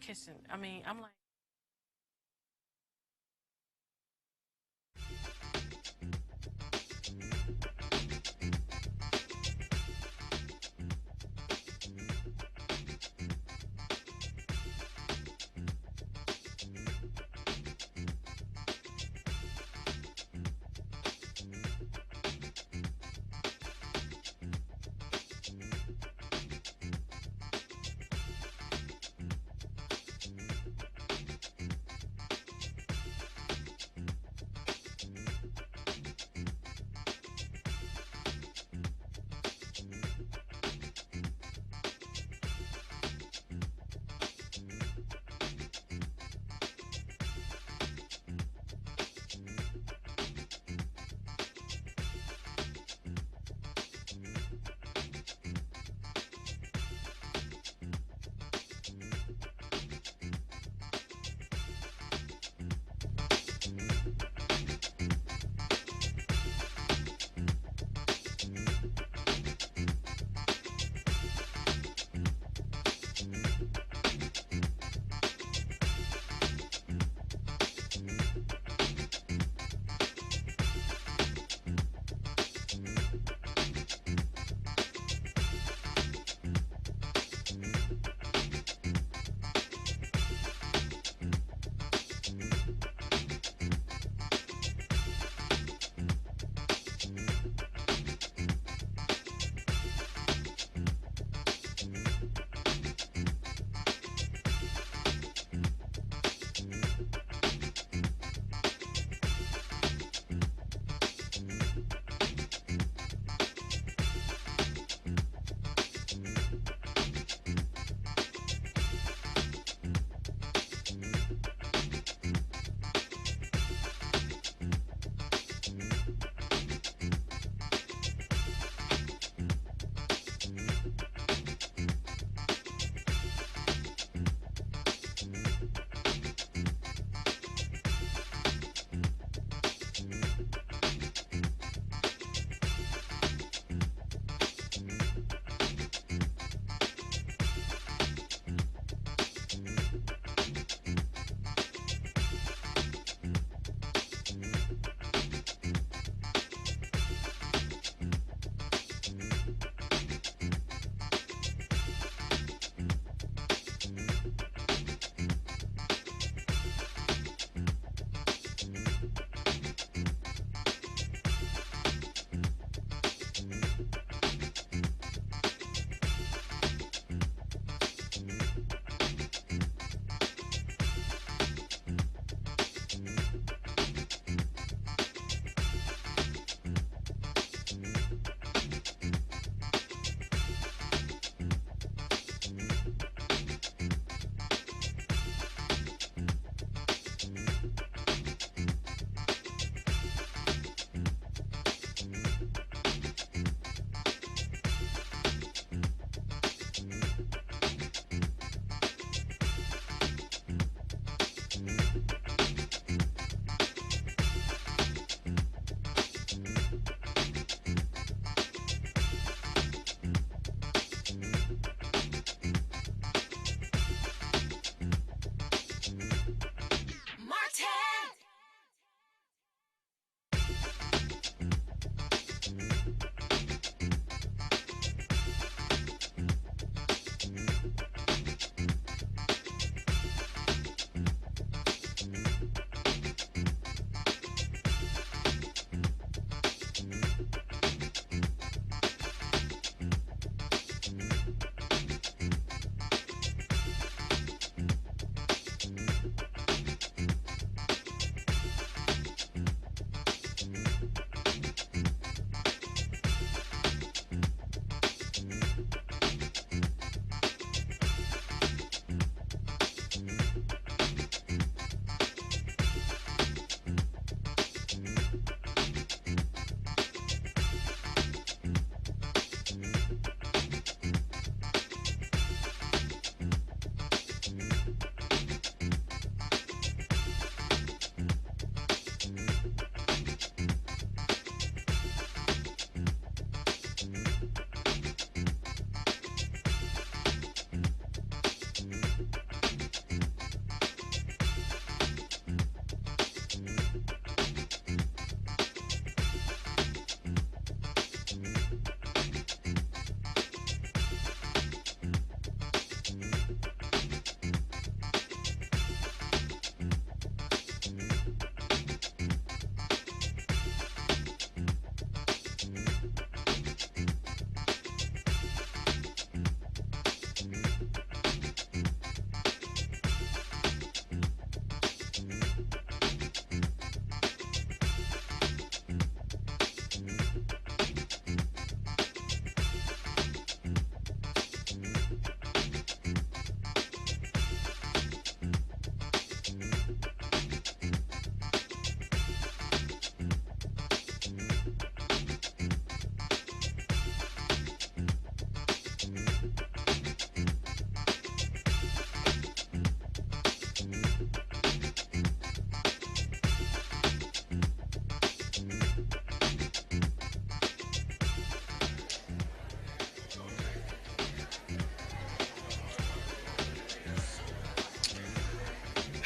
kissing. I mean, I'm like.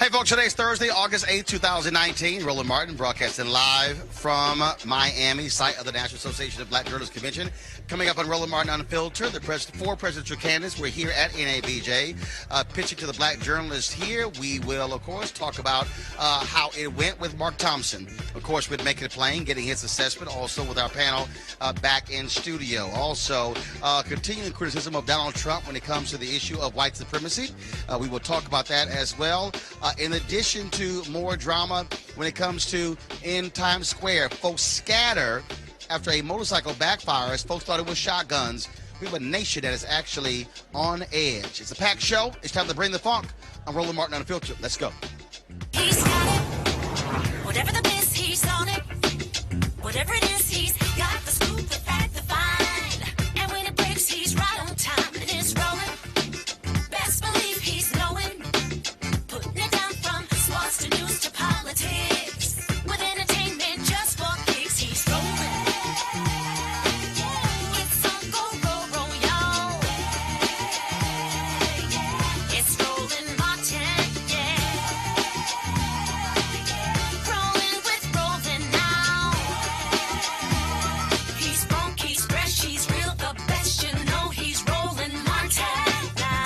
Hey, folks, today's Thursday, August 8th, 2019. Roland Martin broadcasting live from Miami, site of the National Association of Black Journalists Convention. Coming up on Roland Martin Unfiltered, the four presidential candidates. We're here at NABJ, pitching to the black journalists here. We will, of course, talk about how it went with Mark Thompson. Of course, with Making It Plain, getting his assessment. Also with our panel back in studio. Also, continuing criticism of Donald Trump when it comes to the issue of white supremacy. We will talk about that as well. In addition to more drama when it comes to in Times Square, folks scatter after a motorcycle backfires. Folks thought it was shotguns. We have a nation that is actually on edge. It's a packed show. It's time to bring the funk. I'm Roland Martin Unfiltered. Let's go. He's got it. Whatever the biz, he's on it. Whatever it is, he's got the scoop, the fact, the find. And when it breaks, he's right on time and it's rolling. Best believe he's knowing. Putting it down from sports to news to politics. With entertainment just for kicks, he's rolling. It's on go, y'all. It's Roland Martin, yeah. Rolling with Roland now. He's funky, he's fresh, he's real, the best, you know he's Roland Martin now.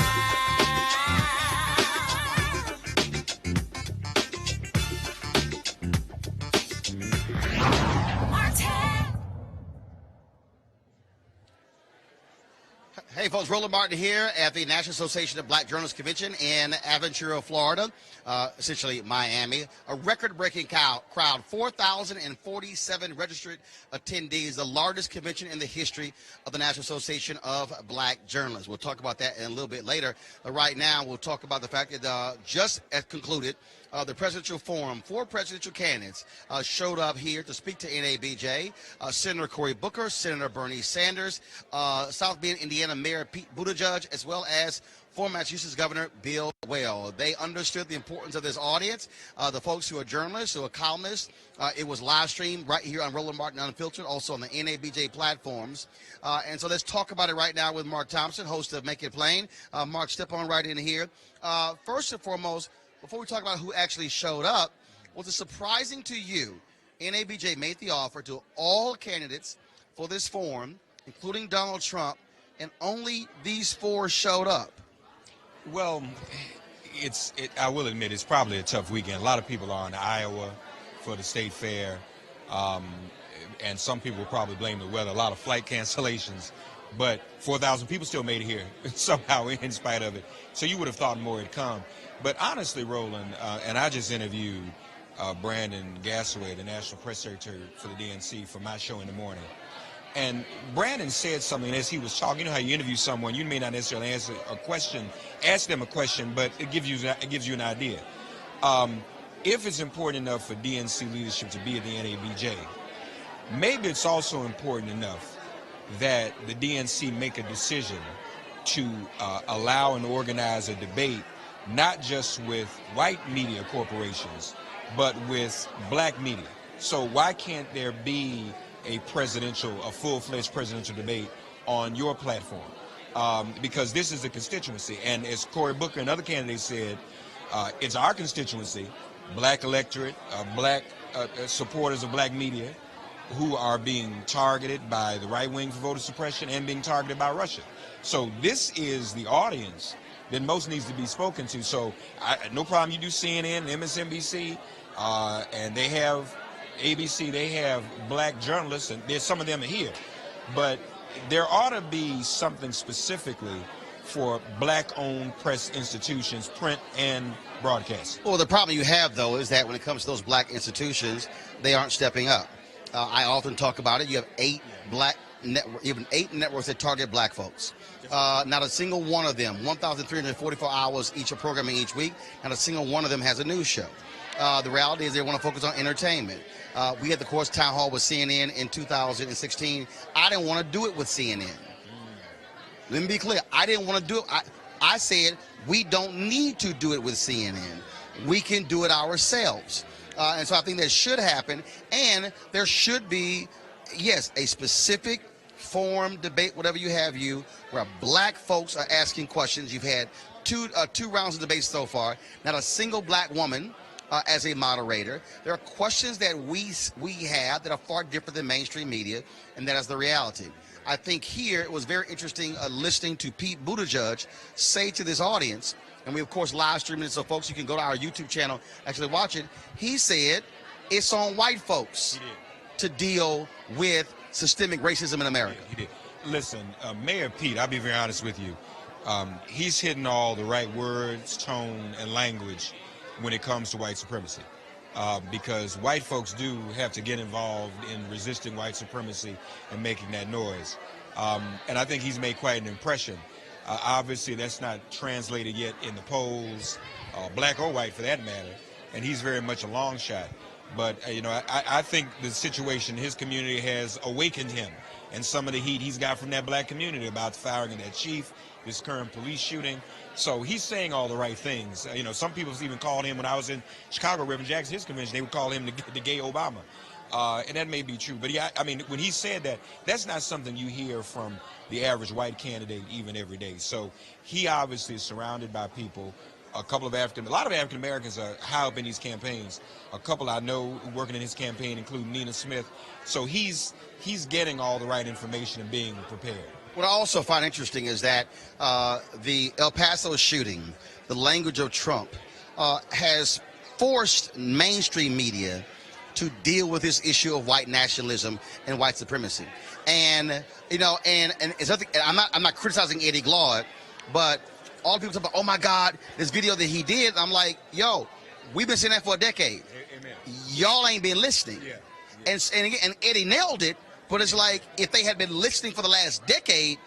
Martin. Hey, folks, Roland Martin here at the National Association of Black Journalists Convention in Aventura, Florida, essentially Miami. A record-breaking crowd, 4,047 registered attendees, the largest convention in the history of the National Association of Black Journalists. We'll talk about that in a little bit later. Right now, we'll talk about the fact that just as concluded, the presidential forum, four presidential candidates showed up here to speak to NABJ. Senator Cory Booker, Senator Bernie Sanders, South Bend, Indiana Mayor Pete Buttigieg, as well as former Massachusetts Governor Bill Weld. They understood the importance of this audience, the folks who are journalists, who are columnists. It was live streamed right here on Roland Martin Unfiltered, also on the NABJ platforms. And so let's talk about it right now with Mark Thompson, host of Make It Plain. Mark, step on right in here. First and foremost, before we talk about who actually showed up, was it surprising to you NABJ made the offer to all candidates for this forum, including Donald Trump, and only these four showed up? Well, I will admit it's probably a tough weekend. A lot of people are in Iowa for the state fair, and some people will probably blame the weather. A lot of flight cancellations, but 4,000 people still made it here somehow in spite of it. So you would have thought more had come. But honestly, Roland, and I just interviewed Brandon Gassaway, the National Press Secretary for the DNC, for my show in the morning. And Brandon said something as he was talking. You know how you interview someone, you may not necessarily ask them a question, but it gives you an idea. If it's important enough for DNC leadership to be at the NABJ, maybe it's also important enough that the DNC make a decision to allow and organize a debate, not just with white media corporations, but with black media. So why can't there be a full-fledged presidential debate on your platform? Because this is a constituency, and as Cory Booker and other candidates said, it's our constituency, black electorate, black supporters of black media, who are being targeted by the right wing for voter suppression and being targeted by Russia. So this is the audience that most needs to be spoken to. So no problem, you do CNN, MSNBC, and they have ABC, they have black journalists, and there's some of them here. But there ought to be something specifically for black-owned press institutions, print and broadcast. Well, the problem you have, though, is that when it comes to those black institutions, they aren't stepping up. I often talk about it. You have even eight networks that target black folks. Not a single one of them, 1,344 hours each of programming each week, not a single one of them has a news show. The reality is they want to focus on entertainment. We had the course town hall with CNN in 2016. I didn't want to do it with CNN. Let me be clear. I didn't want to do it. I said we don't need to do it with CNN. We can do it ourselves. And so I think that should happen. And there should be, yes, a specific forum, debate, whatever you have, where black folks are asking questions. You've had two rounds of debate so far. Not a single black woman as a moderator. There are questions that we have that are far different than mainstream media, and that is the reality. I think here it was very interesting listening to Pete Buttigieg say to this audience, and we of course live streaming it, so folks, you can go to our YouTube channel, actually watch it. He said it's on white folks to deal with systemic racism in America. He did. Listen, Mayor Pete, I'll be very honest with you. He's hitting all the right words, tone, and language when it comes to white supremacy. Because white folks do have to get involved in resisting white supremacy and making that noise. And I think he's made quite an impression. Obviously, that's not translated yet in the polls, black or white for that matter, and he's very much a long shot. But, I think the situation in his community has awakened him, and some of the heat he's got from that black community about the firing of that chief, this current police shooting. So he's saying all the right things. Some people even called him, when I was in Chicago, Reverend Jackson, his convention, they would call him the gay Obama. And that may be true. But when he said that, that's not something you hear from the average white candidate even every day. So he obviously is surrounded by people. A lot of African Americans are high up in these campaigns. A couple I know working in his campaign include Nina Smith. So he's getting all the right information and being prepared. What I also find interesting is that the El Paso shooting, the language of Trump, has forced mainstream media to deal with this issue of white nationalism and white supremacy. And it's nothing. I'm not criticizing Eddie Glaude, but all people talk about, oh my God, this video that he did. I'm like, yo, we've been saying that for a decade. Amen. Y'all ain't been listening. Yeah. And Eddie nailed it. But it's like, if they had been listening for the last decade,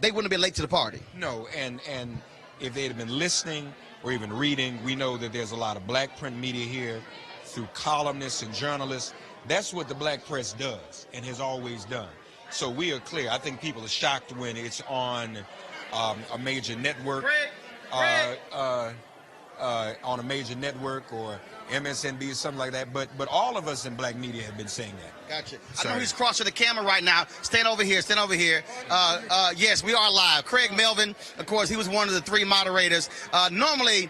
they wouldn't have been late to the party. No, and if they had been listening or even reading, we know that there's a lot of black print media here through columnists and journalists. That's what the black press does and has always done. So we are clear. I think people are shocked when it's on a major network, on a major network or MSNBC, something like that. But all of us in black media have been saying that. Gotcha. So, I know he's crossing the camera right now. Stand over here. Stand over here. Yes, we are live. Craig Melvin, of course, he was one of the three moderators. Normally,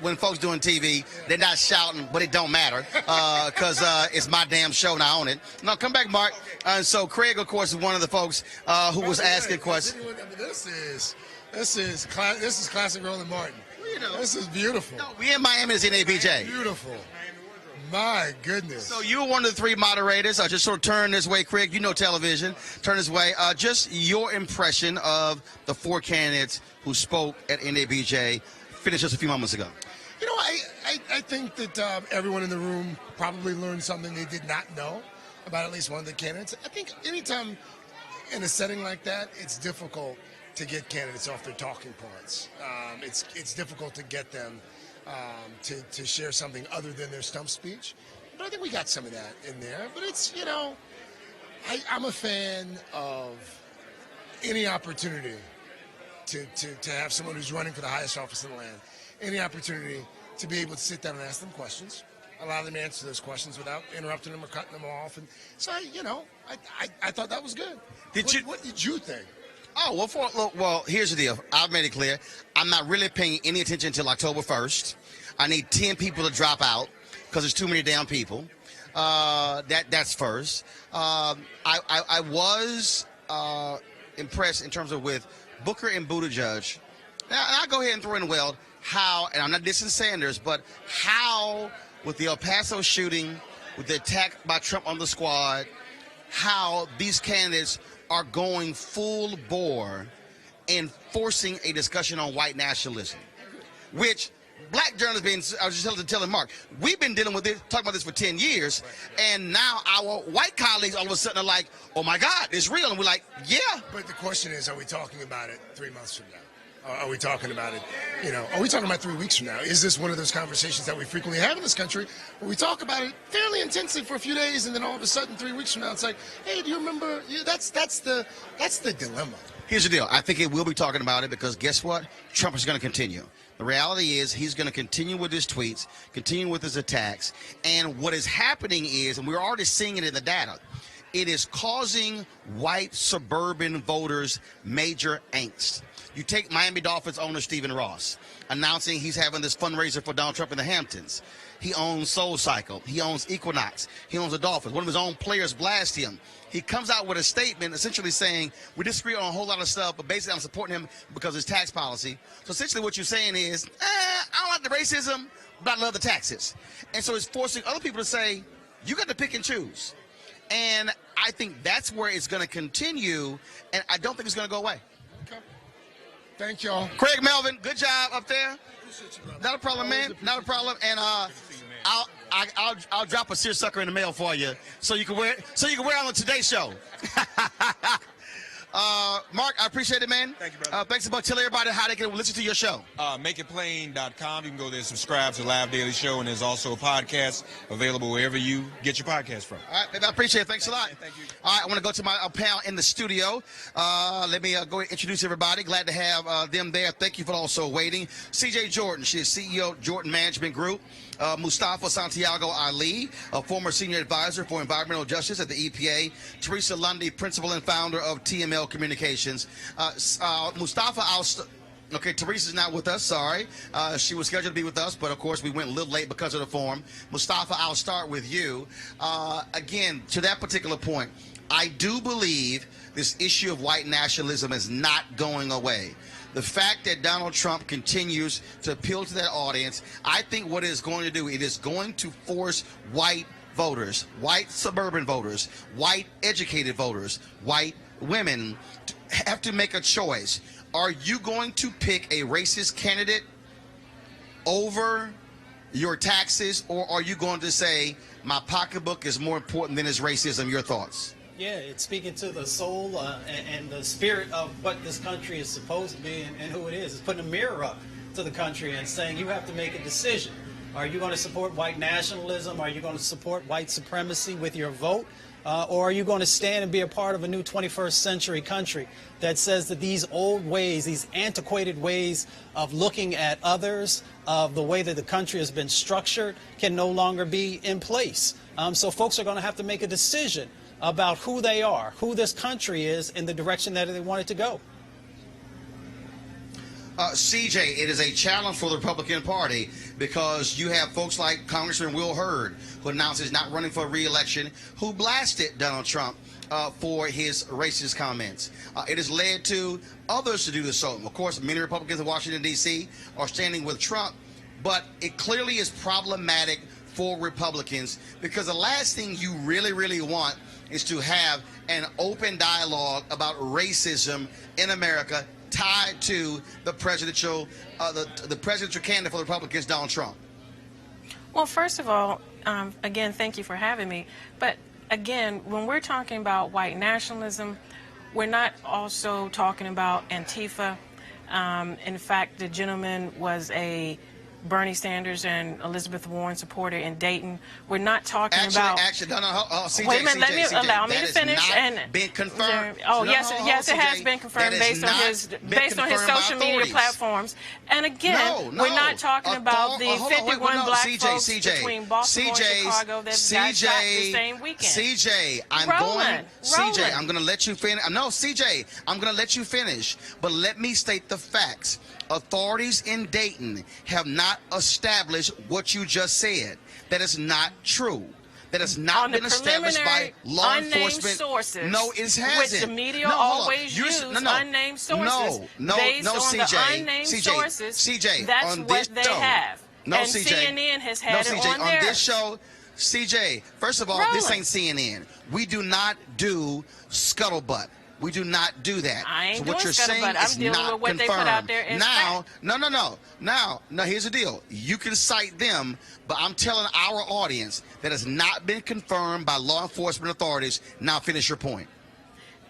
when folks doing TV, they're not shouting, but it don't matter because it's my damn show and I own it. No, come back, Mark. So Craig, of course, is one of the folks who was asking questions. This is classic Roland Martin. This is beautiful. No, we in Miami is in NABJ. Beautiful. My goodness. So you were one of the three moderators. Just sort of turn this way, Craig. You know television. Turn this way. Just your impression of the four candidates who spoke at NABJ finished just a few moments ago. I think that everyone in the room probably learned something they did not know about at least one of the candidates. I think anytime in a setting like that, it's difficult to get candidates off their talking points. It's difficult to get them to share something other than their stump speech. But I think we got some of that in there. But it's, I'm a fan of any opportunity to have someone who's running for the highest office in the land, any opportunity to be able to sit down and ask them questions, allow them to answer those questions without interrupting them or cutting them off. And so, I thought that was good. What did you think? Oh, well, here's the deal. I've made it clear. I'm not really paying any attention until October 1st. I need 10 people to drop out because there's too many damn people. That's first. I was impressed in terms of with Booker and Buttigieg. Now, I'll go ahead and throw in Weld. How, and I'm not dissing Sanders, but how with the El Paso shooting, with the attack by Trump on the squad, how these candidates are going full bore in forcing a discussion on white nationalism, which black journalists I was just telling Mark, we've been dealing with this, talking about this for 10 years, and now our white colleagues all of a sudden are like, oh my God, it's real, and we're like, yeah. But the question is, are we talking about it 3 months from now? Are we talking about it, are we talking about 3 weeks from now? Is this one of those conversations that we frequently have in this country where we talk about it fairly intensely for a few days and then all of a sudden 3 weeks from now it's like, hey, do you remember? Yeah, that's the dilemma. Here's the deal. I think it will be talking about it because guess what? Trump is going to continue. The reality is he's going to continue with his tweets, continue with his attacks. And what is happening is, and we're already seeing it in the data, it is causing white suburban voters major angst. You take Miami Dolphins owner Stephen Ross announcing he's having this fundraiser for Donald Trump in the Hamptons. He owns SoulCycle. He owns Equinox. He owns the Dolphins. One of his own players blast him. He comes out with a statement essentially saying, we disagree on a whole lot of stuff, but basically I'm supporting him because of his tax policy. So essentially what you're saying is, I don't like the racism, but I love the taxes. And so it's forcing other people to say, you got to pick and choose. And I think that's where it's going to continue, and I don't think it's going to go away. Okay. Thank y'all. Craig Melvin, good job up there. Not a problem, man. Not a problem. And I'll drop a seersucker in the mail for you so you can wear it. So you can wear it on the Today Show. Mark, I appreciate it, man. Thank you, brother. Thanks a bunch. Tell everybody how they can listen to your show. MakeItPlain.com. You can go there and subscribe to Live Daily Show, and there's also a podcast available wherever you get your podcast from. All right, baby, I appreciate it. Thanks a lot. Thank you. All right, I want to go to my panel in the studio. Let me go and introduce everybody. Glad to have them there. Thank you for also waiting. CJ Jordan, she is CEO of Jordan Management Group. Mustafa Santiago Ali, a former senior advisor for environmental justice at the EPA. Teresa Lundy, principal and founder of TML Communications. Mustafa, okay, Teresa's not with us, sorry. She was scheduled to be with us, but of course we went a little late because of the form. Mustafa, I'll start with you. Again, to that particular point, I do believe this issue of white nationalism is not going away. The fact that Donald Trump continues to appeal to that audience, I think what it is going to do, it is going to force white voters, white suburban voters, white educated voters, white women to have to make a choice. Are you going to pick a racist candidate over your taxes, or are you going to say, my pocketbook is more important than his racism? Your thoughts? Yeah, it's speaking to the soul and the spirit of what this country is supposed to be and who it is. It's putting a mirror up to the country and saying you have to make a decision. Are you going to support white nationalism? Are you going to support white supremacy with your vote? Or are you going to stand and be a part of a new 21st century country that says that these old ways, these antiquated ways of looking at others, of the way that the country has been structured, can no longer be in place? So folks are going to have to make a decision about who they are, who this country is, and the direction that they want it to go. CJ, it is a challenge for the Republican Party because you have folks like Congressman Will Hurd, who announced he's not running for re-election, who blasted Donald Trump for his racist comments. It has led to others to do the same. Of course, many Republicans in Washington, D.C. are standing with Trump, but it clearly is problematic for Republicans because the last thing you really, really want is to have an open dialogue about racism in America tied to the presidential candidate for the Republicans, Donald Trump. Well, first of all, again, thank you for having me. But again, when we're talking about white nationalism, we're not also talking about Antifa. In fact, the gentleman was a Bernie Sanders and Elizabeth Warren supporter in Dayton. We're not talking about. CJ, wait a minute, allow me to finish. And been confirmed. Yes, it has been confirmed based on his social media platforms. And again, we're not talking about the 51 black folks between Baltimore and Chicago that got shot the same weekend. CJ, I'm going to let you finish. No, CJ, I'm going to let you finish. But let me state the facts. Authorities in Dayton have not established what you just said. That is not true. That has not been established by law enforcement. Sources, no, it hasn't. Which the media always use unnamed sources. Based on the unnamed sources, CJ, that's what they have. No, and CJ, CNN has had it on on theirs. this show, CJ, first of all, this ain't CNN. We do not do scuttlebutt. We do not do that. I ain't so doing what you're saying I'm is dealing not with what confirmed. they put out there is now, fact. Now, here's the deal. You can cite them, but I'm telling our audience that has not been confirmed by law enforcement authorities. Now finish your point.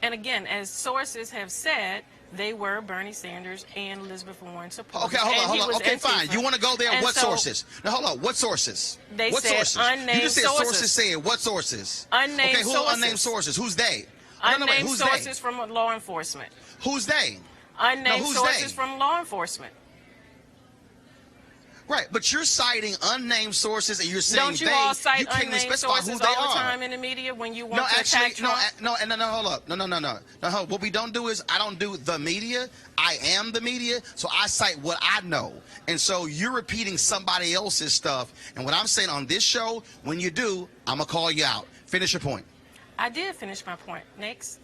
And again, as sources have said, they were Bernie Sanders and Elizabeth Warren supporters. Okay, hold on. Okay, fine. You want to go there? And what so, sources? Now, hold on. What sources? They what said sources? unnamed You just said sources. Said what sources? Unnamed okay, who sources. Unnamed sources? Who's they? Unnamed who's sources they? from law enforcement. Who's they? Unnamed who's sources they? from law enforcement. Right, but you're citing unnamed sources, and you're saying Don't you all cite you can't even unnamed specify who sources they all the are. time in the media when you want No, to actually, attack Trump? no, hold up. No. What we don't do is I don't do the media. I am the media, so I cite what I know. And so you're repeating somebody else's stuff. And what I'm saying on this show, when you do, I'm going to call you out. Finish your point. I did finish my point. Next.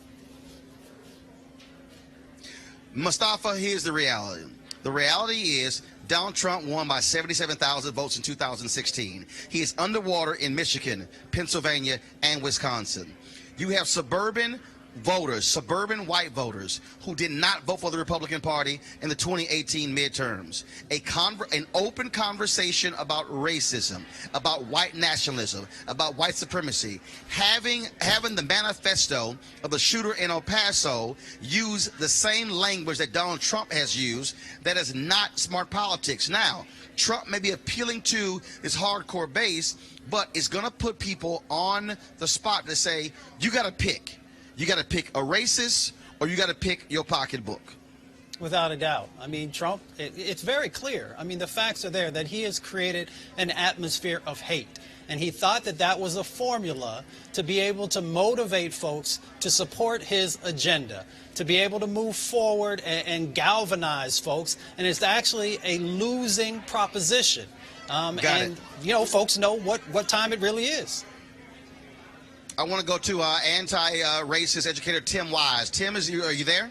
Mustafa, here's the reality. The reality is Donald Trump won by 77,000 votes in 2016. He is underwater in Michigan, Pennsylvania, and Wisconsin. You have suburban voters, suburban white voters, who did not vote for the Republican Party in the 2018 midterms. An open conversation about racism, about white nationalism, about white supremacy. Having the manifesto of the shooter in El Paso use the same language that Donald Trump has used, that is not smart politics. Now, Trump may be appealing to his hardcore base, but it's going to put people on the spot to say, you got to pick. You got to pick a racist, or you got to pick your pocketbook. Without a doubt. I mean, Trump, it's very clear. I mean, the facts are there that he has created an atmosphere of hate. And he thought that that was a formula to be able to motivate folks to support his agenda, to be able to move forward and galvanize folks. And it's actually a losing proposition. You know, folks know what time it really is. I want to go to anti-racist educator Tim Wise. Tim, are you there?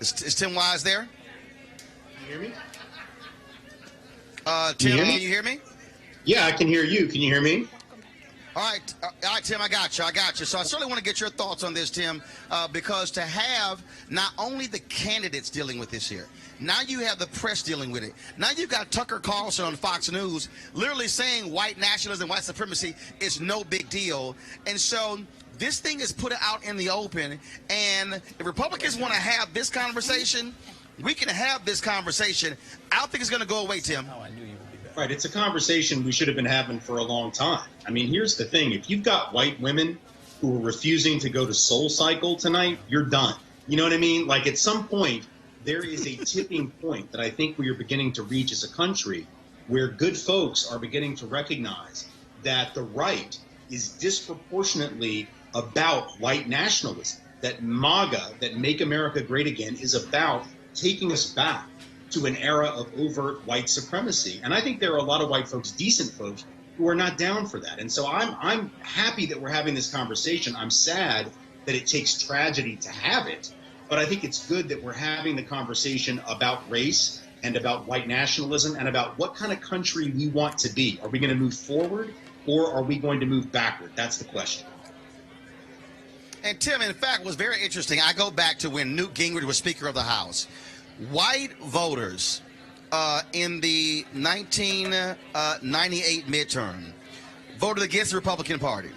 Is Tim Wise there? Can you hear me? Tim, can you hear me? Yeah, I can hear you. Can you hear me? All right, Tim, I got you. So I certainly want to get your thoughts on this, Tim, because to have not only the candidates dealing with this here, now you have the press dealing with it. Now you've got Tucker Carlson on Fox News literally saying white nationalism, white supremacy is no big deal. And so this thing is put out in the open, and if Republicans want to have this conversation, we can have this conversation. I don't think it's going to go away, Tim. Oh, I knew you would be back. Right, it's a conversation we should have been having for a long time. I mean, here's the thing. If you've got white women who are refusing to go to Soul Cycle tonight, you're done. You know what I mean? Like, at some point, there is a tipping point that I think we are beginning to reach as a country, where good folks are beginning to recognize that the right is disproportionately about white nationalism, that MAGA, that Make America Great Again, is about taking us back to an era of overt white supremacy. And I think there are a lot of white folks, decent folks, who are not down for that. And so I'm happy that we're having this conversation. I'm sad that it takes tragedy to have it. But I think it's good that we're having the conversation about race and about white nationalism and about what kind of country we want to be. Are we going to move forward, or are we going to move backward? That's the question. And Tim, in fact, was very interesting. I go back to when Newt Gingrich was Speaker of the House. White voters in the 1998 midterm voted against the Republican Party.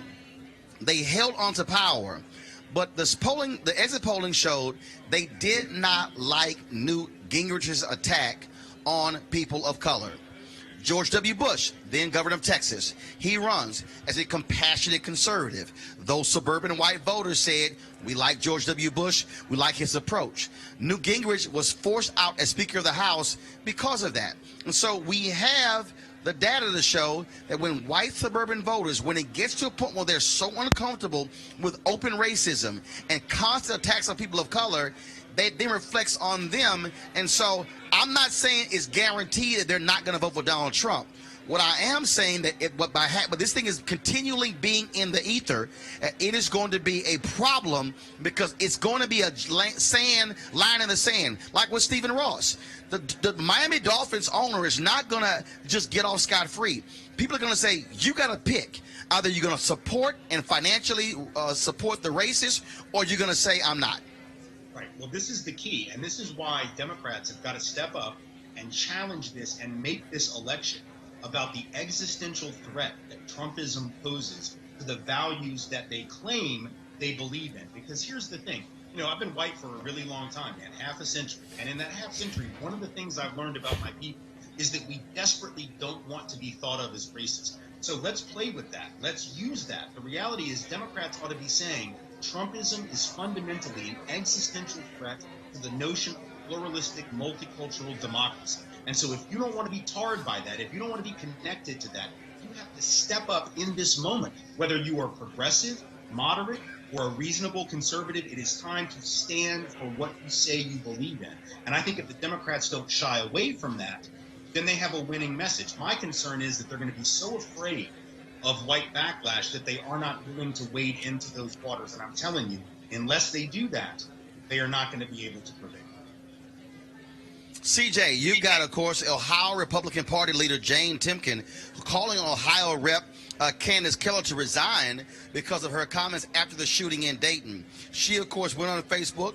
They held on to power. But the exit polling showed they did not like Newt Gingrich's attack on people of color. George W. Bush, then governor of Texas, he runs as a compassionate conservative. Those suburban white voters said, we like George W. Bush, we like his approach. Newt Gingrich was forced out as Speaker of the House because of that. And so we have the data to show that when white suburban voters, when it gets to a point where they're so uncomfortable with open racism and constant attacks on people of color, they reflects on them. And so I'm not saying it's guaranteed that they're not going to vote for Donald Trump. What I am saying but this thing is continually being in the ether. It is going to be a problem because it's going to be a line in the sand, like with Stephen Ross. The Miami Dolphins owner is not going to just get off scot-free. People are going to say, you got to pick. Either you're going to support and financially support the racists, or you're going to say, I'm not. Right. Well, this is the key, and this is why Democrats have got to step up and challenge this and make this election about the existential threat that Trumpism poses to the values that they claim they believe in. Because here's the thing. You know, I've been white for a really long time, man, half a century. And in that half century, one of the things I've learned about my people is that we desperately don't want to be thought of as racist. So let's play with that. Let's use that. The reality is Democrats ought to be saying Trumpism is fundamentally an existential threat to the notion of pluralistic, multicultural democracy. And so if you don't want to be tarred by that, if you don't want to be connected to that, you have to step up in this moment. Whether you are progressive, moderate, or a reasonable conservative, it is time to stand for what you say you believe in. And I think if the Democrats don't shy away from that, then they have a winning message. My concern is that they're going to be so afraid of white backlash that they are not willing to wade into those waters. And I'm telling you, unless they do that, they are not going to be able to prevail. CJ, you've got, of course, Ohio Republican Party leader Jane Timken calling on Ohio Rep. Candace Keller to resign because of her comments after the shooting in Dayton. She, of course, went on Facebook,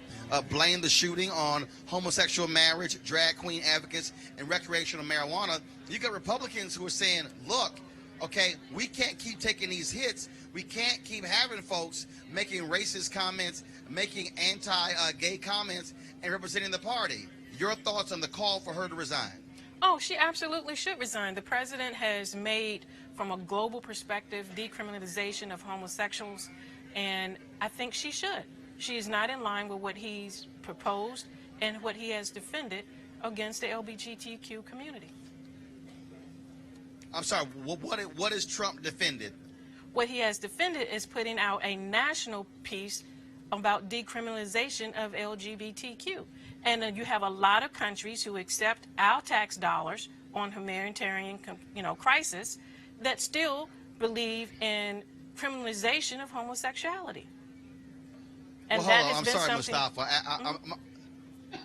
blamed the shooting on homosexual marriage, drag queen advocates, and recreational marijuana. You got Republicans who are saying, look, okay, we can't keep taking these hits. We can't keep having folks making racist comments, making anti-gay comments, and representing the party. Your thoughts on the call for her to resign? Oh, she absolutely should resign. The president has made, from a global perspective, decriminalization of homosexuals, and I think she should. She is not in line with what he's proposed and what he has defended against the LGBTQ community. I'm sorry, what is Trump defended? What he has defended is putting out a national piece about decriminalization of LGBTQ. And you have a lot of countries who accept our tax dollars on humanitarian, crisis that still believe in criminalization of homosexuality. And well, that hold on. has I'm been sorry, something... Mustafa.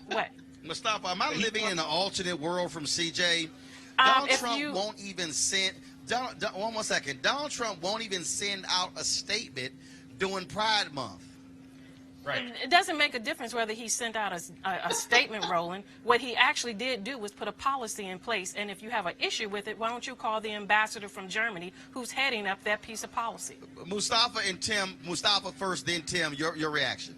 What? Mustafa, am I living in an alternate world from CJ? Donald Trump won't even send... one more second. Donald Trump won't even send out a statement during Pride Month. Right. It doesn't make a difference whether he sent out a statement, Roland. What he actually did do was put a policy in place, and if you have an issue with it, why don't you call the ambassador from Germany who's heading up that piece of policy? Mustafa and Tim, Mustafa first, then Tim, your reaction.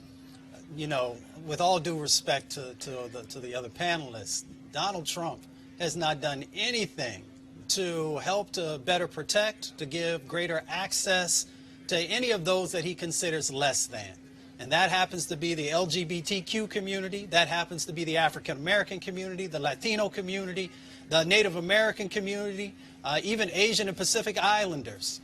With all due respect to the other panelists, Donald Trump has not done anything to help to better protect, to give greater access to any of those that he considers less than. And that happens to be the LGBTQ community, that happens to be the African American community, the Latino community, the Native American community, even Asian and Pacific Islanders.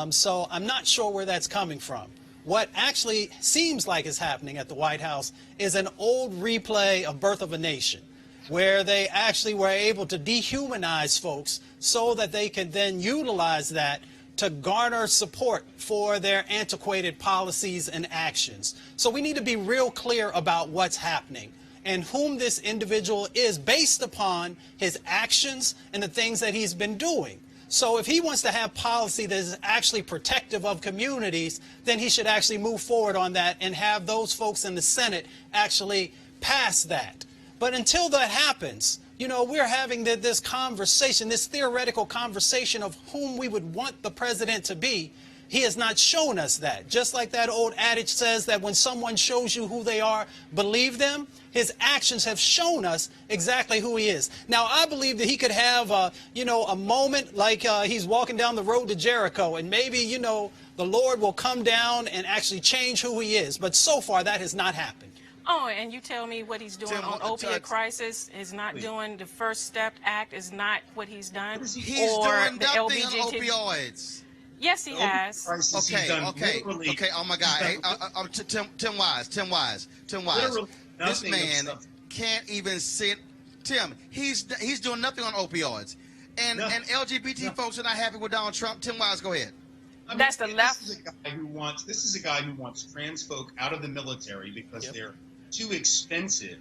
So I'm not sure where that's coming from. What actually seems like is happening at the White House is an old replay of Birth of a Nation, where they actually were able to dehumanize folks so that they could then utilize that to garner support for their antiquated policies and actions. So we need to be real clear about what's happening and whom this individual is based upon his actions and the things that he's been doing. So if he wants to have policy that is actually protective of communities, then he should actually move forward on that and have those folks in the Senate actually pass that. But until that happens, we're having this conversation, this theoretical conversation of whom we would want the president to be. He has not shown us that. Just like that old adage says that when someone shows you who they are, believe them. His actions have shown us exactly who he is. Now, I believe that he could have, a moment like he's walking down the road to Jericho, and maybe, the Lord will come down and actually change who he is. But so far, that has not happened. Oh, and you tell me what he's doing on opiate crisis is not doing the First Step Act, is not what he's done? He's doing nothing on opioids. Yes, he has. Okay. Oh my God. Hey, Tim Wise. This man can't even sit. Tim, he's doing nothing on opioids, and LGBT folks are not happy with Donald Trump. Tim Wise, go ahead. That's the left. This is a guy who wants trans folk out of the military because they're too expensive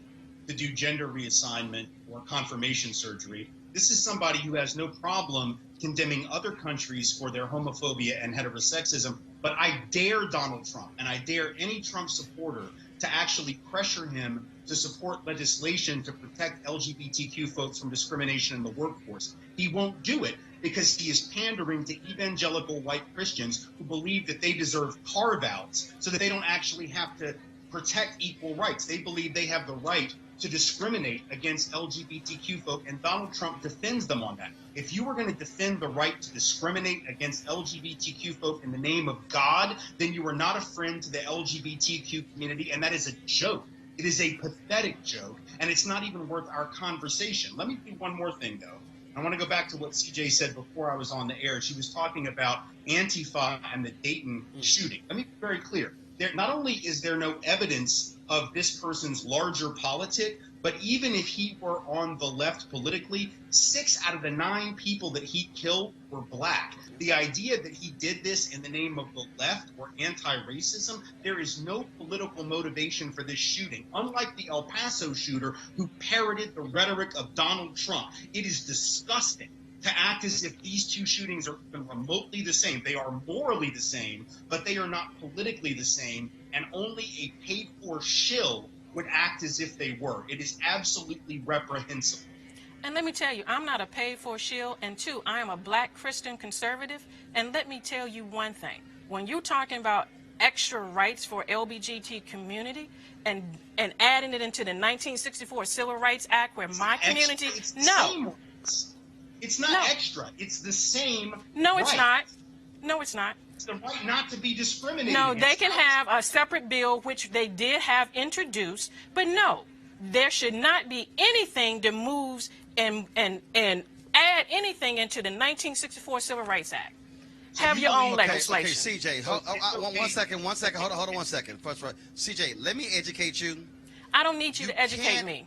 to do gender reassignment or confirmation surgery. This is somebody who has no problem condemning other countries for their homophobia and heterosexism. But I dare Donald Trump, and I dare any Trump supporter to actually pressure him to support legislation to protect LGBTQ folks from discrimination in the workforce. He won't do it because he is pandering to evangelical white Christians who believe that they deserve carve-outs so that they don't actually have to protect equal rights. They believe they have the right to discriminate against LGBTQ folk, and Donald Trump defends them on that. If you were going to defend the right to discriminate against LGBTQ folk in the name of God, then you are not a friend to the LGBTQ community, and that is a joke. It is a pathetic joke, and and it's not even worth our conversation. Let me do one more thing, though. I want to go back to what CJ said before I was on the air. She was talking about Antifa and the Dayton shooting. Let me be very clear. Not only is there no evidence of this person's larger politic, but even if he were on the left politically, 6 out of the 9 people that he killed were black. The idea that he did this in the name of the left or anti-racism, there is no political motivation for this shooting. Unlike the El Paso shooter who parroted the rhetoric of Donald Trump, it is disgusting to act as if these two shootings are even remotely the same. They are morally the same, but they are not politically the same, and only a paid-for shill would act as if they were. It is absolutely reprehensible. And let me tell you, I'm not a paid-for shill, and 2, I am a black Christian conservative. And let me tell you one thing. When you're talking about extra rights for LGBT community and adding it into the 1964 Civil Rights Act where my community... It's not extra. It's the same. No, it's right. not. No, it's not. It's the right not to be discriminated No, against. they can have a separate bill, which they did have introduced, but no, there should not be anything that moves and add anything into the 1964 Civil Rights Act. Have your own legislation. Okay, CJ, one second. Hold on 1 second. First of all, CJ, let me educate you. I don't need you to educate me.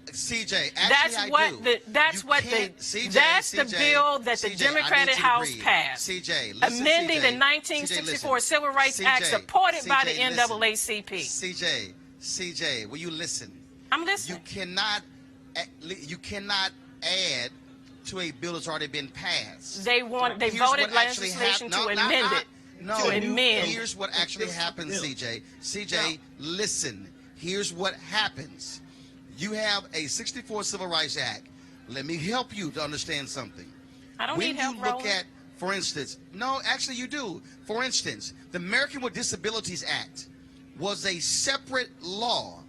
CJ, that's actually what I do. That's the bill that the Democratic House passed. CJ, amending the 1964 Civil Rights Act supported by the NAACP. CJ, will you listen? I'm listening. You cannot add to a bill that's already been passed. They voted legislation to amend it. No, here's what actually happens, CJ. CJ, listen. Here's what happens. You have a 64 Civil Rights Act. Let me help you to understand something. I don't need help, When you look at, for instance, no, actually you do. For instance, the American with Disabilities Act was a separate law.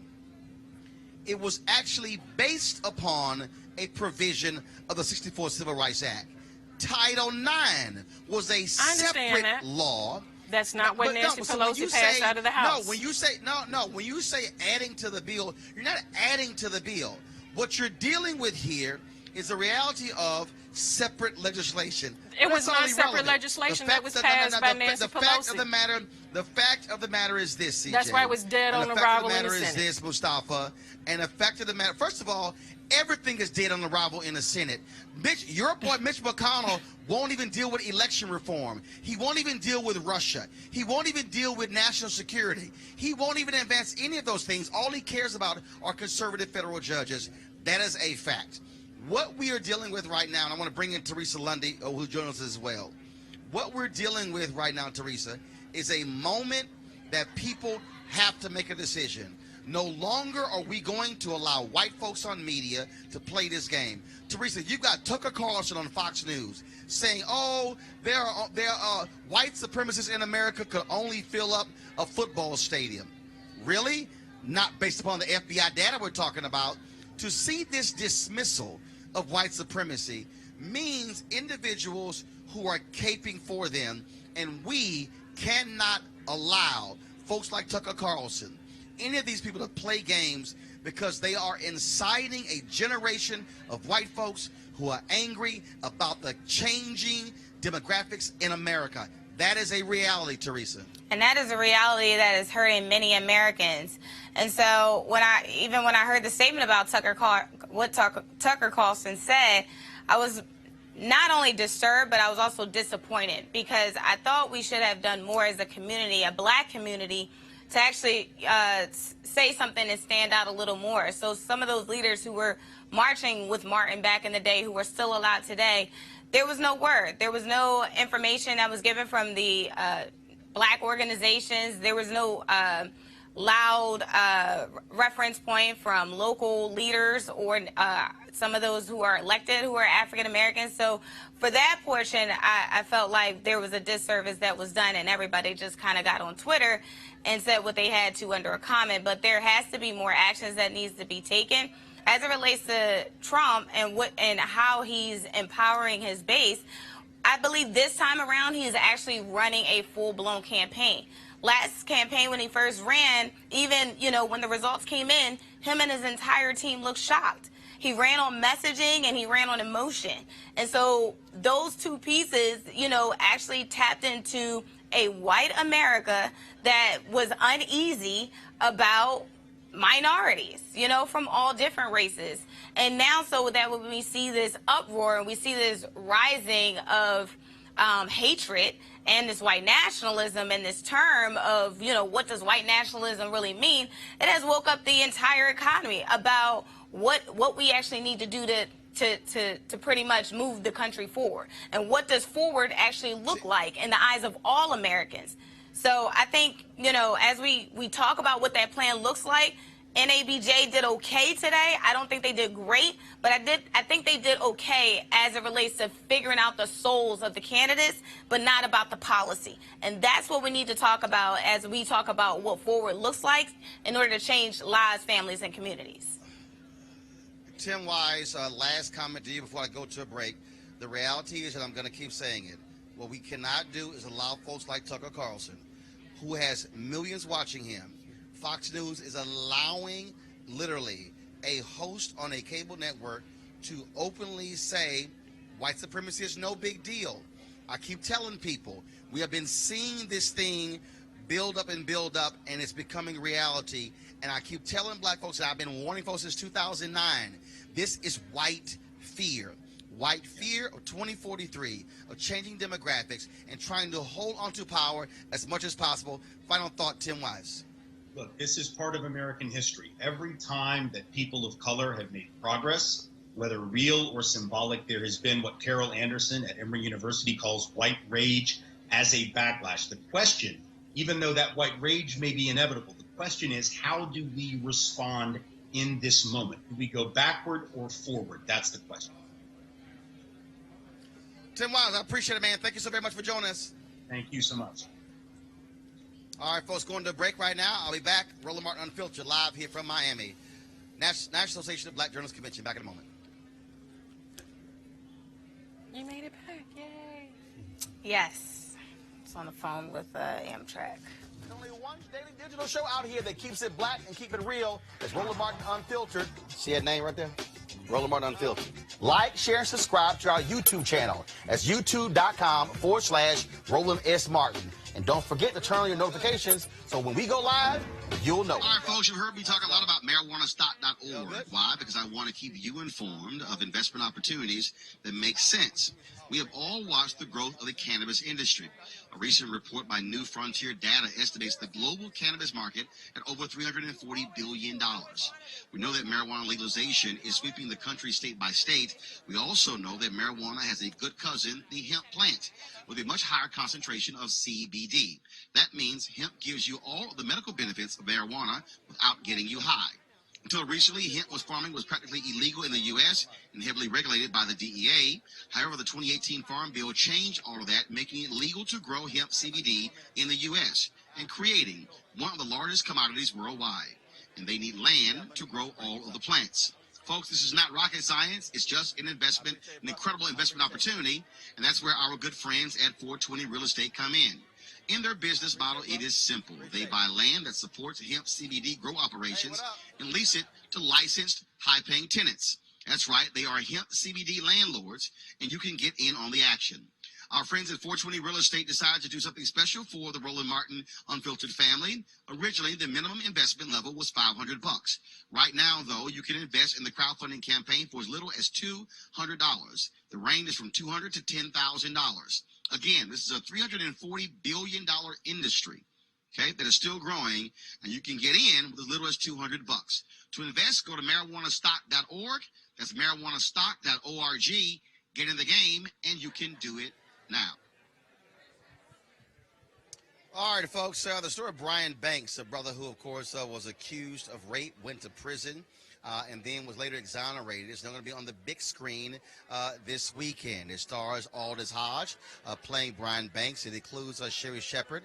It was actually based upon a provision of the 64 Civil Rights Act. Title IX was a separate law. That's not what Nancy Pelosi passed out of the House. No, when you say adding to the bill, you're not adding to the bill. What you're dealing with here is the reality of separate legislation. It was not separate legislation that was passed by Nancy Pelosi. The fact of the matter is this, CJ. That's why it was dead on arrival in the Senate. The fact of the matter is this, Mustafa. And the fact of the matter, first of all, everything is dead on arrival in the Senate. Your boy Mitch McConnell won't even deal with election reform. He won't even deal with Russia. He won't even deal with national security. He won't even advance any of those things. All he cares about are conservative federal judges. That is a fact. What we are dealing with right now, and I want to bring in Teresa Lundy, who joins us as well. What we're dealing with right now, Teresa, is a moment that people have to make a decision. No longer are we going to allow white folks on media to play this game. Teresa, you've got Tucker Carlson on Fox News saying, oh, there are white supremacists in America could only fill up a football stadium. Really? Not based upon the FBI data we're talking about. To see this dismissal of white supremacy means individuals who are caping for them, and we cannot allow folks like Tucker Carlson, any of these people to play games, because they are inciting a generation of white folks who are angry about the changing demographics in America. That is a reality, Teresa. And that is a reality that is hurting many Americans. And so when I heard the statement about what Tucker Carlson said, I was not only disturbed, but I was also disappointed, because I thought we should have done more as a community, a black community, to actually say something and stand out a little more. So some of those leaders who were marching with Martin back in the day, who are still alive today, there was no word. There was no information that was given from the black organizations. There was no loud reference point from local leaders or some of those who are elected who are African Americans. So for that portion, I felt like there was a disservice that was done, and everybody just kind of got on Twitter and said what they had to under a comment. But there has to be more actions that needs to be taken as it relates to Trump and how he's empowering his base. I believe this time around he is actually running a full-blown campaign. Last campaign, when he first ran, even when the results came in, him and his entire team looked shocked. He ran on messaging and he ran on emotion. And so those two pieces, actually tapped into a white America that was uneasy about minorities, from all different races. And now, so that when we see this uproar and we see this rising of hatred and this white nationalism and this term of, what does white nationalism really mean? It has woke up the entire economy about what we actually need to do to pretty much move the country forward. And what does forward actually look like in the eyes of all Americans? So I think, as we talk about what that plan looks like, NABJ did okay today. I don't think they did great, but I think they did okay as it relates to figuring out the souls of the candidates, but not about the policy. And that's what we need to talk about as we talk about what forward looks like in order to change lives, families, and communities. Tim Wise, last comment to you before I go to a break. The reality is, and I'm going to keep saying it, what we cannot do is allow folks like Tucker Carlson, who has millions watching him. Fox News is allowing literally a host on a cable network to openly say white supremacy is no big deal. I keep telling people, we have been seeing this thing build up, and it's becoming reality. And I keep telling black folks, and I've been warning folks since 2009, this is white fear. White fear of 2043, of changing demographics and trying to hold onto power as much as possible. Final thought, Tim Wise. Look, this is part of American history. Every time that people of color have made progress, whether real or symbolic, there has been what Carol Anderson at Emory University calls white rage as a backlash. The question, even though that white rage may be inevitable, the question is, how do we respond in this moment? Do we go backward or forward? That's the question. Tim Wise, I appreciate it, man. Thank you so very much for joining us. Thank you so much. All right, folks, going to a break right now. I'll be back. Roland Martin Unfiltered, live here from Miami. National Association of Black Journalists Convention. Back in a moment. You made it back. Yay. Yes. It's on the phone with Amtrak. Only one daily digital show out here that keeps it black and keep it real. It's Roland Martin Unfiltered. See that name right there? Roland Martin Unfiltered. Like, share, and subscribe to our YouTube channel. That's youtube.com/Roland S. Martin. And don't forget to turn on your notifications so when we go live, you'll know. All right, folks, you've heard me talk a lot about marijuanastock.org. Why? Because I want to keep you informed of investment opportunities that make sense. We have all watched the growth of the cannabis industry. A recent report by New Frontier Data estimates the global cannabis market at over $340 billion. We know that marijuana legalization is sweeping the country state by state. We also know that marijuana has a good cousin, the hemp plant, with a much higher concentration of CBD. That means hemp gives you all of the medical benefits of marijuana without getting you high. Until recently, hemp farming was practically illegal in the U.S. and heavily regulated by the DEA. However, the 2018 Farm Bill changed all of that, making it legal to grow hemp CBD in the U.S. and creating one of the largest commodities worldwide. And they need land to grow all of the plants. Folks, this is not rocket science. It's just an investment, an incredible investment opportunity. And that's where our good friends at 420 Real Estate come in. In their business model, it is simple. They buy land that supports hemp CBD grow operations and lease it to licensed, high-paying tenants. That's right, they are hemp CBD landlords, and you can get in on the action. Our friends at 420 Real Estate decided to do something special for the Roland Martin Unfiltered family. Originally, the minimum investment level was $500. Right now, though, you can invest in the crowdfunding campaign for as little as $200. The range is from $200 to $10,000. Again, this is a $340 billion industry, okay, that is still growing, and you can get in with as little as $200. To invest, go to marijuanastock.org. That's marijuanastock.org. Get in the game, and you can do it now. All right, folks, the story of Brian Banks, a brother who, of course, was accused of rape, went to prison, and then was later exonerated. It's now going to be on the big screen this weekend. It stars Aldous Hodge playing Brian Banks. It includes Sherry Shepard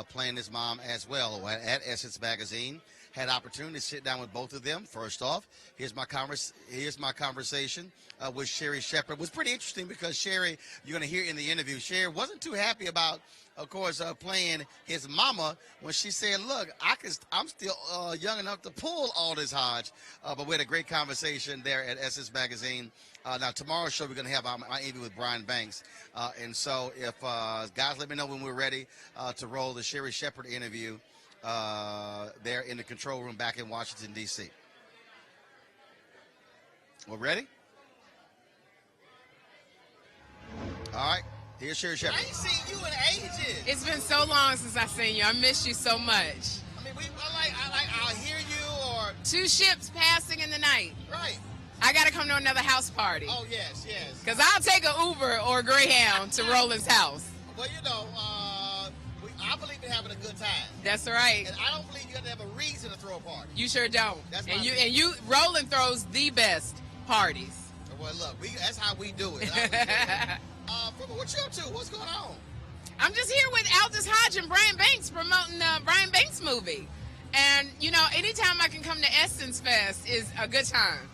playing his mom as well at Essence Magazine. had opportunity to sit down with both of them. First off, here's my conversation with Sherri Shepherd. It was pretty interesting because Sherri, you're going to hear in the interview, Sherri wasn't too happy about, of course, playing his mama when she said, look, I'm still young enough to pull Aldous Hodge. But we had a great conversation there at Essence Magazine. Now, tomorrow's show, we're going to have my interview with Brian Banks. And so if guys, let me know when we're ready to roll the Sherri Shepherd interview there in the control room back in Washington, D.C. We're ready? All right. Here's Sherri Shepherd. I ain't seen you in ages. It's been so long since I seen you. I miss you so much. I mean, I'll hear you or... Two ships passing in the night. Right. I got to come to another house party. Oh, yes, yes. Because I'll take an Uber or a Greyhound to Roland's house. Well, you know, I believe in having a good time. That's right. And I don't believe you have to have a reason to throw a party. You sure don't. That's and you Roland throws the best parties. Well, look, that's how we do it. What you up to? What's going on? I'm just here with Aldous Hodge and Brian Banks promoting the Brian Banks movie. And, you know, anytime I can come to Essence Fest is a good time.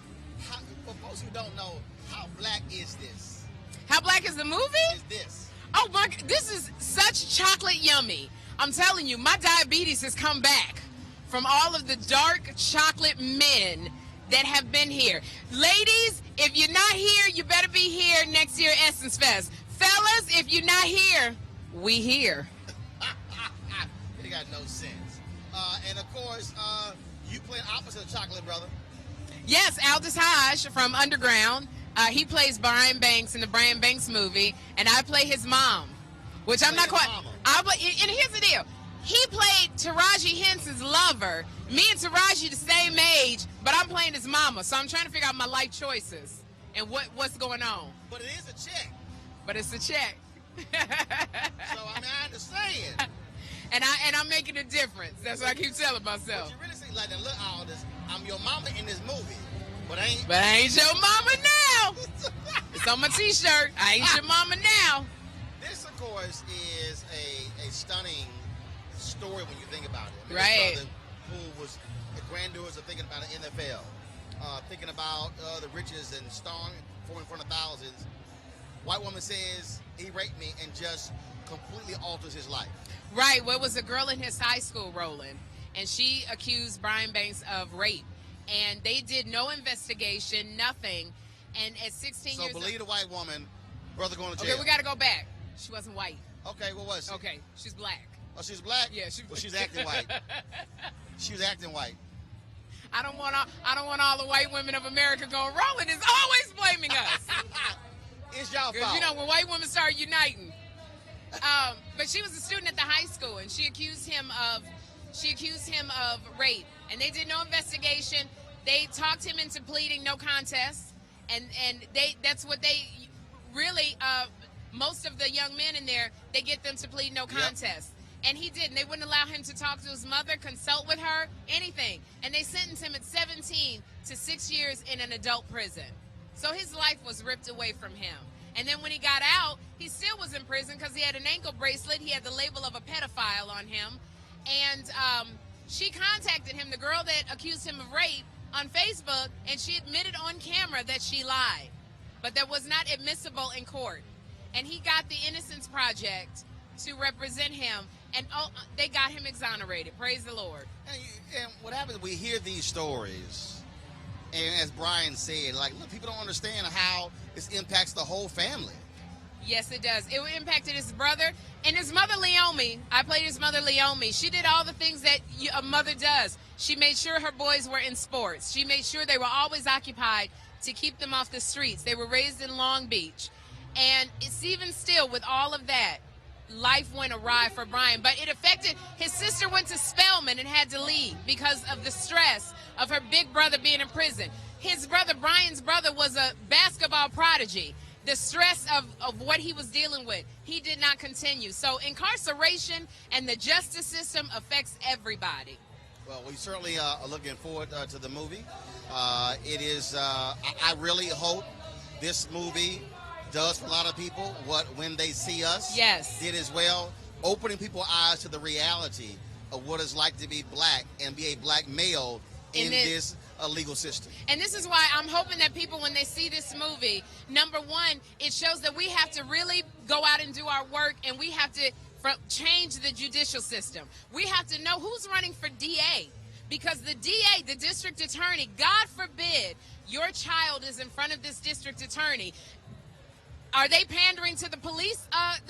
For folks who don't know, how black is this? How black is the movie? Is this? Oh, my, this is such chocolate yummy. I'm telling you, my diabetes has come back from all of the dark chocolate men that have been here. Ladies, if you're not here, you better be here next year at Essence Fest. Fellas, if you're not here, we here. It got no sense. And of course, you playing opposite of Chocolate Brother. Yes, Aldous Hodge from Underground. He plays Brian Banks in the Brian Banks movie, and I play his mom, which I'm not quite. And here's the deal. He played Taraji Henson's lover. Me and Taraji the same age, but I'm playing his mama. So I'm trying to figure out my life choices and what's going on. But it is a check. But it's a check. So I mean, I understand. And I'm making a difference. That's what I keep telling myself. But you really say like that. Look, all this. I'm your mama in this movie, but I ain't your mama now. It's on my T-shirt. I ain't your mama now. This, of course, is a stunning story when you think about it. I mean, right. This brother who was the grandeurs of thinking about an NFL, thinking about the riches and starring in front of thousands. White woman says he raped me and just completely alters his life. Right. Well, it was a girl in his high school, Roland, and she accused Brian Banks of rape. And they did no investigation, nothing. And at 16 years old. So believe the white woman, brother going to jail. Okay, we got to go back. She wasn't white. Okay, what was she? Okay, she's black. Oh, she's black? Yeah, she's acting white. She was acting white. I don't want all the white women of America going, Roland is always blaming us. It's y'all fault. You know, when white women start uniting. But she was a student at the high school, and she accused him of rape. And they did no investigation. They talked him into pleading no contest, and that's what they really. Most of the young men in there, they get them to plead no contest. Yep. And he didn't. They wouldn't allow him to talk to his mother, consult with her, anything. And they sentenced him at 17 to 6 years in an adult prison. So his life was ripped away from him. And then when he got out, he still was in prison because he had an ankle bracelet. He had the label of a pedophile on him. And she contacted him, the girl that accused him of rape, on Facebook, and she admitted on camera that she lied. But that was not admissible in court. And he got the Innocence Project to represent him, and they got him exonerated. Praise the Lord. And what happens, we hear these stories, and as Brian said, like, look, people don't understand how this impacts the whole family. Yes, it does. It impacted his brother and his mother, Leomi. I played his mother, Leomi. She did all the things that a mother does. She made sure her boys were in sports. She made sure they were always occupied to keep them off the streets. They were raised in Long Beach. And it's even still, with all of that, life went awry for Brian. But it affected, his sister went to Spelman and had to leave because of the stress of her big brother being in prison. His brother, Brian's brother, was a basketball prodigy. The stress of what he was dealing with, he did not continue. So incarceration and the justice system affects everybody. Well, we certainly are looking forward to the movie. It is, I really hope this movie does for a lot of people what When They See Us yes. did as well, opening people's eyes to the reality of what it's like to be black and be a black male in this legal system. And this is why I'm hoping that people, when they see this movie, number one, it shows that we have to really go out and do our work, and we have to change the judicial system. We have to know who's running for DA, because the DA, the district attorney, God forbid your child is in front of this district attorney. Are they pandering to the police,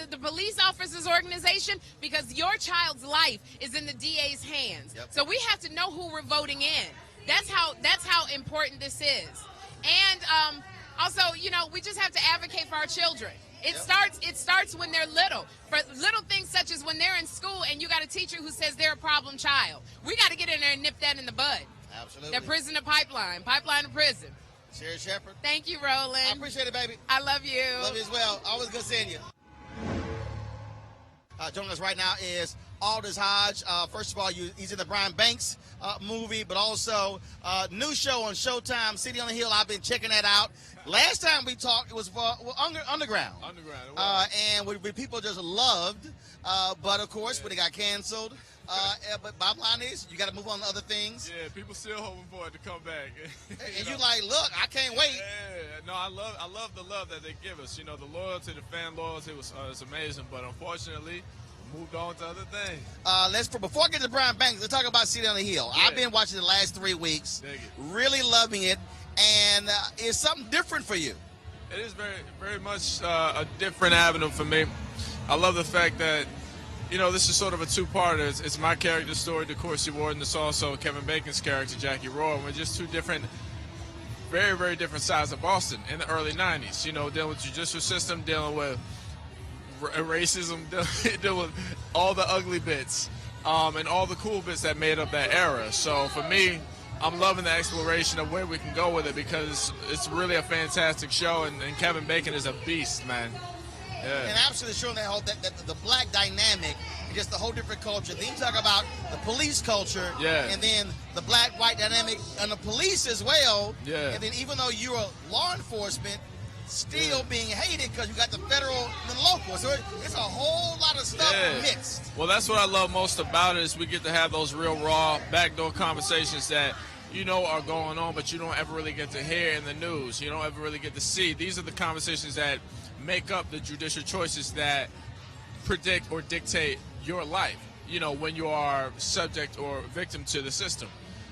the police officers organization? Because your child's life is in the DA's hands. Yep. So we have to know who we're voting in. That's how important this is. And also, you know, we just have to advocate for our children. It starts when they're little. For little things such as when they're in school and you got a teacher who says they're a problem child. We got to get in there and nip that in the bud. Absolutely. The prison to pipeline to prison. Sherry Shepherd. Thank you, Roland. I appreciate it, baby. I love you. Love you as well. Always good seeing you. Joining us right now is Aldous Hodge. First of all, he's in the Brian Banks movie, but also new show on Showtime, City on the Hill. I've been checking that out. Last time we talked, it was for Underground. And we people just loved. But, of course, when it got canceled. But bottom line is, you got to move on to other things. Yeah, people still hoping for it to come back. And you like, look, I can't wait. Yeah, no, I love the love that they give us. You know, the loyalty, the fan loyalty was amazing. But unfortunately, we moved on to other things. Before I get to Brian Banks, let's talk about City on the Hill. Yeah. I've been watching the last 3 weeks, really loving it, and it's something different for you. It is very, very much a different avenue for me. I love the fact that, you know, this is sort of a two-parter. It's my character story, DeCourcy Warden. It's also Kevin Bacon's character, Jackie Roy. We're just two different, very, very different sides of Boston in the early 90s. You know, dealing with the judicial system, dealing with racism, dealing with all the ugly bits and all the cool bits that made up that era. So for me, I'm loving the exploration of where we can go with it, because it's really a fantastic show, and Kevin Bacon is a beast, man. Yeah. And absolutely showing that the black dynamic, and just the whole different culture. Then you talk about the police culture, and then the black-white dynamic, and the police as well. Yeah. And then even though you're law enforcement, still being hated because you got the federal and the local. So it's a whole lot of stuff mixed. Well, that's what I love most about it, is we get to have those real raw backdoor conversations that you know are going on, but you don't ever really get to hear in the news. You don't ever really get to see. These are the conversations that make up the judicial choices that predict or dictate your life, you know, when you are subject or victim to the system.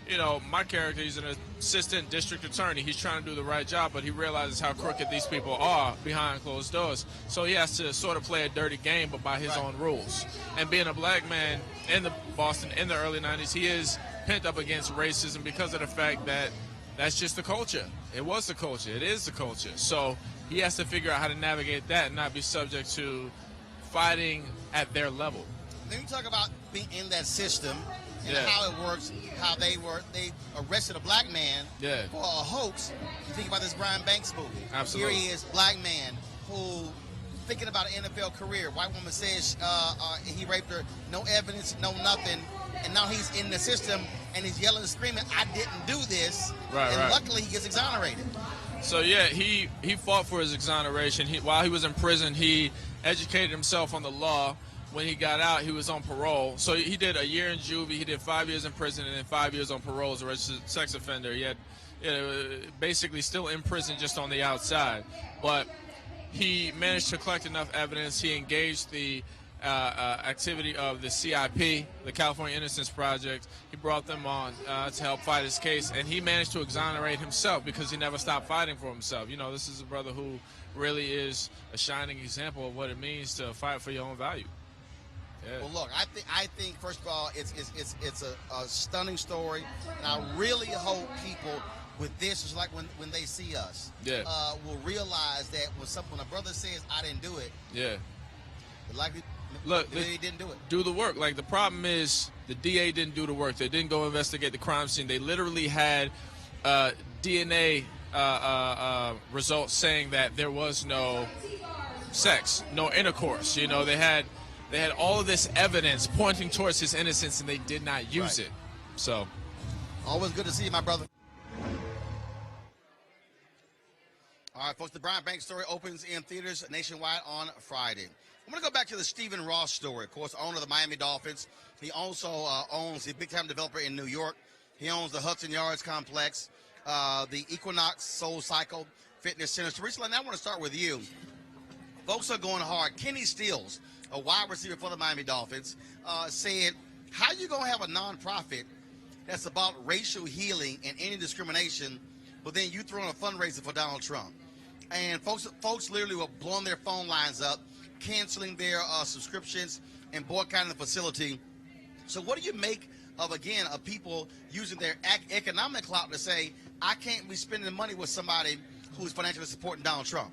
You know, my character, he's an assistant district attorney. He's trying to do the right job, but he realizes how crooked these people are behind closed doors. So he has to sort of play a dirty game, but by his own rules. And being a black man in the Boston in the early 90s, he is pent up against racism because of the fact that that's just the culture. It was the culture. It is the culture. So he has to figure out how to navigate that and not be subject to fighting at their level. Then you talk about being in that system and how it works, how they arrested a black man for a hoax. You think about this Brian Banks movie. Absolutely. Here he is, black man, who thinking about an NFL career. White woman says he raped her, no evidence, no nothing, and now he's in the system and he's yelling and screaming, I didn't do this. And luckily he gets exonerated. So yeah, he fought for his exoneration. While he was in prison, he educated himself on the law. When he got out, he was on parole. So he did a year in juvie, he did 5 years in prison, and then 5 years on parole as a registered sex offender. He had basically still in prison, just on the outside. But he managed to collect enough evidence. He engaged the activity of the CIP, the California Innocence Project. He brought them on to help fight his case, and he managed to exonerate himself because he never stopped fighting for himself. You know, this is a brother who really is a shining example of what it means to fight for your own value. Yeah. Well, look, I think first of all, it's a stunning story, and I really hope people with this is like when they see us, will realize that when a brother says I didn't do it, likely they didn't do it. Do the work. Like, the problem is the DA didn't do the work. They didn't go investigate the crime scene. They literally had DNA results saying that there was no sex, no intercourse. You know, they had all of this evidence pointing towards his innocence, and they did not use it. So, always good to see you, my brother. All right, folks, the Brian Banks story opens in theaters nationwide on Friday. I'm going to go back to the Stephen Ross story. Of course, owner of the Miami Dolphins. He also owns the big-time developer in New York. He owns the Hudson Yards complex, the Equinox Soul Cycle Fitness Center. So recently, I want to start with you. Folks are going hard. Kenny Stills, a wide receiver for the Miami Dolphins, said, how you going to have a nonprofit that's about racial healing and any discrimination, but then you throw in a fundraiser for Donald Trump? And folks literally were blowing their phone lines up, canceling their subscriptions, and boycotting the facility. So what do you make of, again, of people using their economic clout to say, I can't be spending money with somebody who's financially supporting Donald Trump?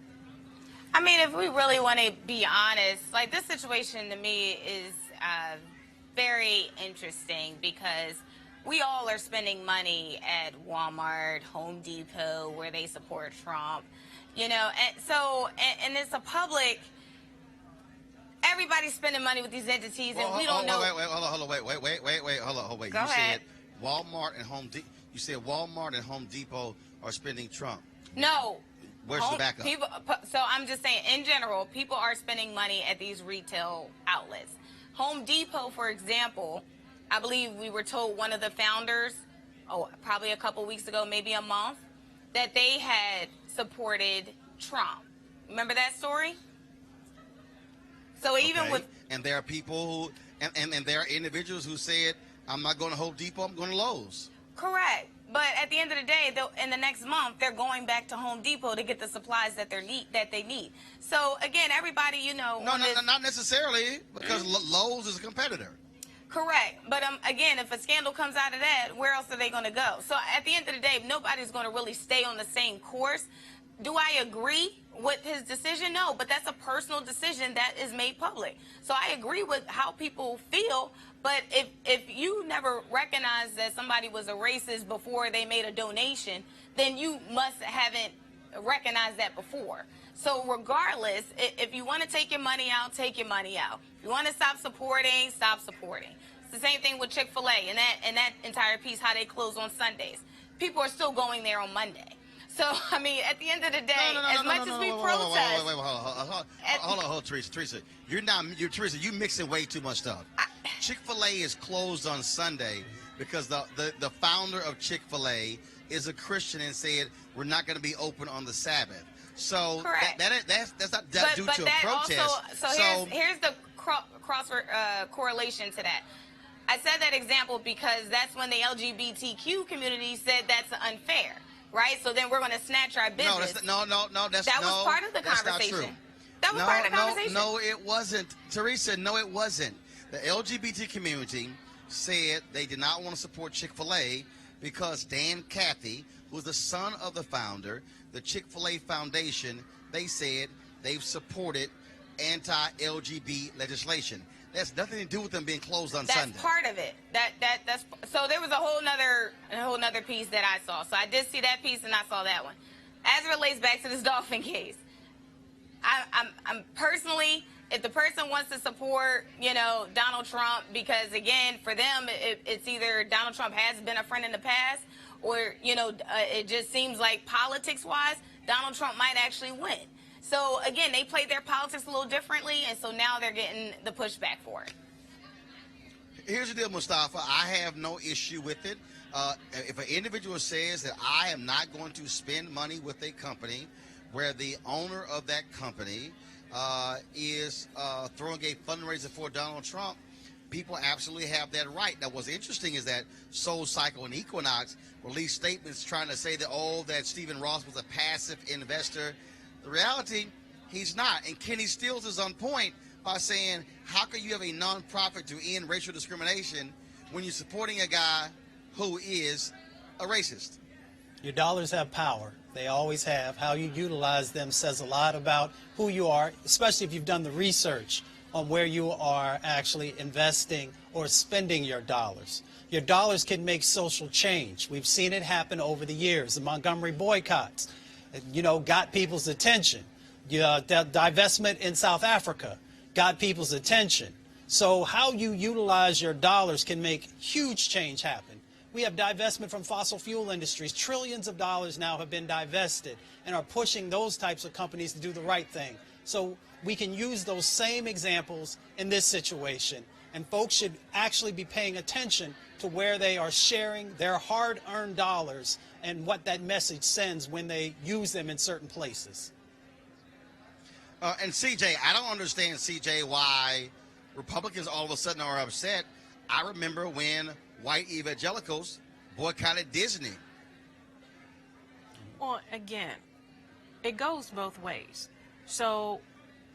I mean, if we really want to be honest, like, this situation to me is very interesting because we all are spending money at Walmart, Home Depot, where they support Trump, you know, and so, and it's a public, everybody's spending money with these entities, and we don't know. Wait, hold on. Go ahead. Said Walmart and Home Depot. You said Walmart and Home Depot are spending Trump. No. Where's the backup? So I'm just saying, in general, people are spending money at these retail outlets. Home Depot, for example, I believe we were told one of the founders, probably a couple weeks ago, maybe a month, that they had supported Trump. Remember that story? So even with... And there are people who, and there are individuals who said, I'm not going to Home Depot, I'm going to Lowe's. Correct. But at the end of the day, in the next month, they're going back to Home Depot to get the supplies that they need. So again, everybody, you know... No, not necessarily, because Lowe's is a competitor. Correct. But again, if a scandal comes out of that, where else are they going to go? So at the end of the day, nobody's going to really stay on the same course. Do I agree with his decision? No, but that's a personal decision that is made public. So I agree with how people feel, but if you never recognized that somebody was a racist before they made a donation, then you haven't recognized that before. So regardless, if you want to take your money out, take your money out. If you want to stop supporting, stop supporting. It's the same thing with Chick-fil-A and that entire piece, how they close on Sundays. People are still going there on Monday. So, I mean, at the end of the day, as much as we protest... Hold on, Teresa. Teresa, you mixing way too much stuff. Chick-fil-A is closed on Sunday because the founder of Chick-fil-A is a Christian and said, we're not going to be open on the Sabbath. So that's not due to a protest. Here's the cross correlation to that. I said that example because that's when the LGBTQ community said that's unfair. Right, so then we're going to snatch our business. That was part of the conversation. That was part of the conversation. No, it wasn't. Teresa, no, it wasn't. The LGBT community said they did not want to support Chick-fil-A because Dan Cathy, who's the son of the founder, the Chick-fil-A Foundation, they said they've supported anti-LGBT legislation. That's nothing to do with them being closed on Sunday. That's part of it. That's so there was a whole nother piece that I saw. So I did see that piece and I saw that one. As it relates back to this Dolphin case, I'm personally, if the person wants to support, you know, Donald Trump, because again, for them, it's either Donald Trump has been a friend in the past, or you know, it just seems like politics-wise, Donald Trump might actually win. So, again, they played their politics a little differently, and so now they're getting the pushback for it. Here's the deal, Mustafa. I have no issue with it. If an individual says that I am not going to spend money with a company where the owner of that company is throwing a fundraiser for Donald Trump, people absolutely have that right. Now, what's interesting is that Soul Cycle and Equinox released statements trying to say that, that Stephen Ross was a passive investor. The reality, he's not. And Kenny Stills is on point by saying, how can you have a nonprofit to end racial discrimination when you're supporting a guy who is a racist? Your dollars have power. They always have. How you utilize them says a lot about who you are, especially if you've done the research on where you are actually investing or spending your dollars. Your dollars can make social change. We've seen it happen over the years. The Montgomery boycotts, you know, got people's attention. The divestment in South Africa got people's attention. So how you utilize your dollars can make huge change happen. We have divestment from fossil fuel industries. Trillions of dollars now have been divested and are pushing those types of companies to do the right thing. So we can use those same examples in this situation. And folks should actually be paying attention to where they are sharing their hard-earned dollars and what that message sends when they use them in certain places. And CJ, I don't understand, CJ, why Republicans all of a sudden are upset. I remember when white evangelicals boycotted Disney. Well, again, it goes both ways. So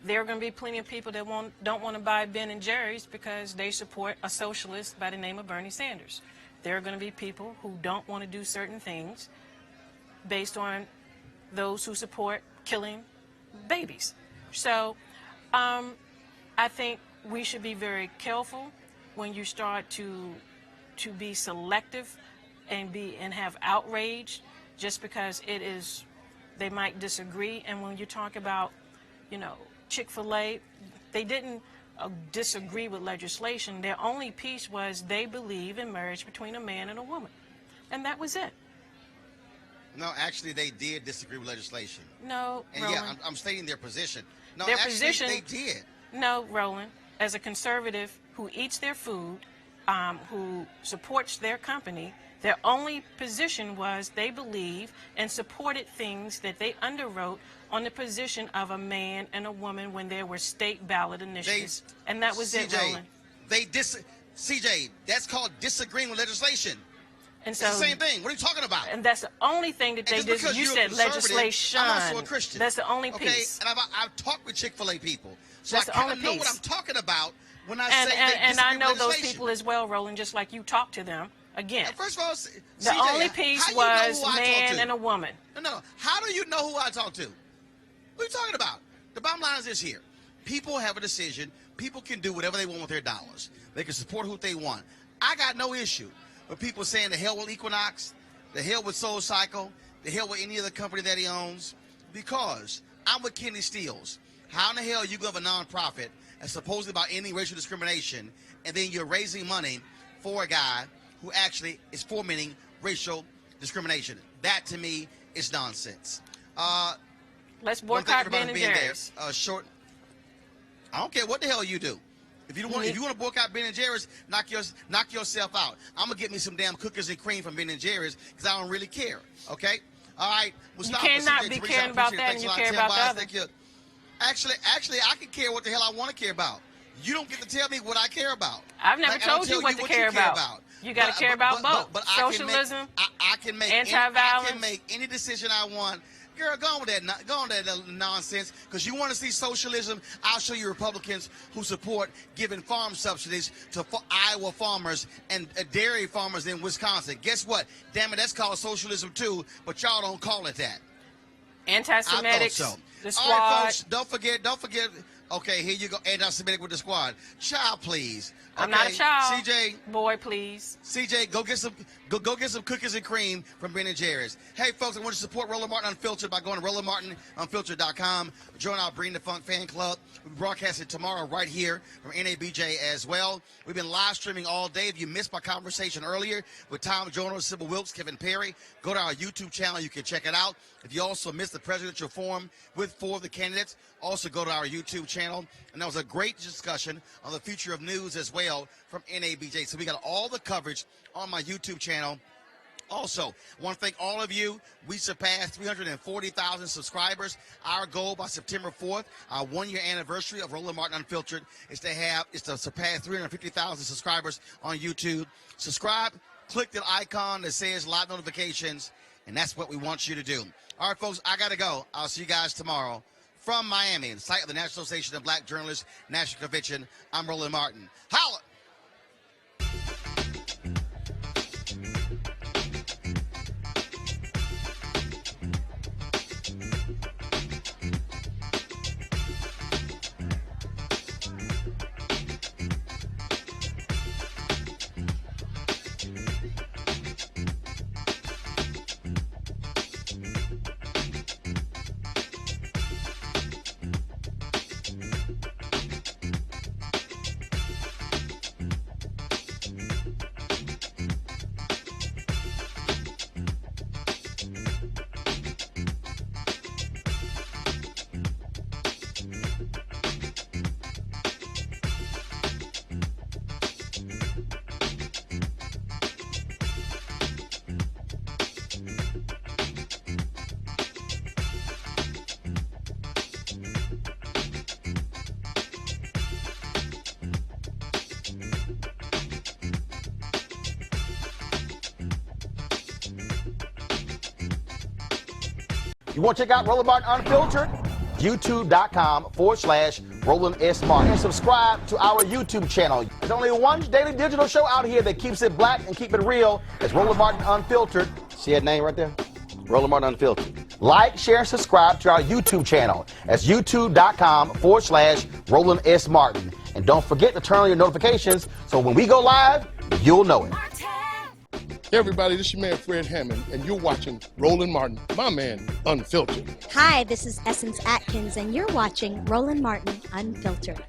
there are going to be plenty of people that don't want to buy Ben & Jerry's because they support a socialist by the name of Bernie Sanders. There are going to be people who don't want to do certain things based on those who support killing babies. So I think we should be very careful when you start to be selective and have outrage just because they might disagree. And when you talk about, Chick-fil-A, they didn't disagree with legislation. Their only piece was they believe in marriage between a man and a woman. And that was it. No, actually, they did disagree with legislation. No, and Roland. yeah, I'm stating their position. No, Their actually, position, they did. No, Roland, as a conservative who eats their food, who supports their company, their only position was they believe and supported things that they underwrote on the position of a man and a woman when there were state ballot initiatives. And that was it, Roland. CJ, that's called disagreeing with legislation. And so, it's the same thing. What are you talking about? And that's the only thing that they did. You said legislation. I'm also a Christian. That's the only piece. Okay, and I've talked with Chick-fil-A people, so that's I the only kind of know what I'm talking about when I say and I know those legislation. people as well, Roland, just like you talk to them. Again, and first of all, the CJ, only piece was man and a woman. No. How do you know who I talk to? What are you talking about? The bottom line is this here. People have a decision. People can do whatever they want with their dollars. They can support who they want. I got no issue with people saying the hell with Equinox, the hell with Soul Cycle, the hell with any other company that he owns, because I'm with Kenny Steels. How in the hell you go have a nonprofit and supposedly about any racial discrimination, and then you're raising money for a guy who actually is fomenting racial discrimination? That to me is nonsense. Let's boycott Ben & Jerry's. I don't care what the hell you do. If you want to boycott Ben & Jerry's, knock yourself out. I'm gonna get me some damn cookies and cream from Ben & Jerry's because I don't really care. Okay. All right. We'll you cannot be caring about that, and you care about the other. Thank you. Actually, I can care what the hell I want to care about. You don't get to tell me what I care about. I've never told you what to care about. You got to care about both. But socialism, I can make anti-violence. I can make any decision I want. Girl, go on with that nonsense. Because you want to see socialism, I'll show you Republicans who support giving farm subsidies to Iowa farmers and dairy farmers in Wisconsin. Guess what? Damn it, that's called socialism too, but y'all don't call it that. Anti-Semitic, so. the squad. All right, folks, don't forget. Okay, here you go. Anti-Semitic with the squad. Child, please. Okay, I'm not a child. CJ, boy, please. CJ, go get some cookies and cream from Ben & Jerry's. Hey, folks, I want you to support Roland Martin Unfiltered by going to RolandMartinUnfiltered.com. Join our Bring the Funk fan club. We'll be broadcasting tomorrow right here from NABJ as well. We've been live streaming all day. If you missed my conversation earlier with Tom Jones, Sybil Wilkes, Kevin Perry, go to our YouTube channel. You can check it out. If you also missed the presidential forum with 4 of the candidates, also go to our YouTube channel. And that was a great discussion on the future of news as well from NABJ. So we got all the coverage on my YouTube channel. Also, I want to thank all of you. We surpassed 340,000 subscribers. Our goal by September 4th, our 1-year anniversary of Roland Martin Unfiltered, is to surpass 350,000 subscribers on YouTube. Subscribe, click the icon that says live notifications, and that's what we want you to do. All right, folks, I got to go. I'll see you guys tomorrow. From Miami, the site of the National Association of Black Journalists National Convention, I'm Roland Martin. Holla! You want to check out Roland Martin Unfiltered? YouTube.com/Roland S. Martin. And subscribe to our YouTube channel. There's only one daily digital show out here that keeps it black and keep it real. It's Roland Martin Unfiltered. See that name right there? Roland Martin Unfiltered. Like, share, and subscribe to our YouTube channel. That's YouTube.com/Roland S. Martin. And don't forget to turn on your notifications so when we go live, you'll know it. Hey everybody, this is your man Fred Hammond, and you're watching Roland Martin, my man, Unfiltered. Hi, this is Essence Atkins, and you're watching Roland Martin Unfiltered.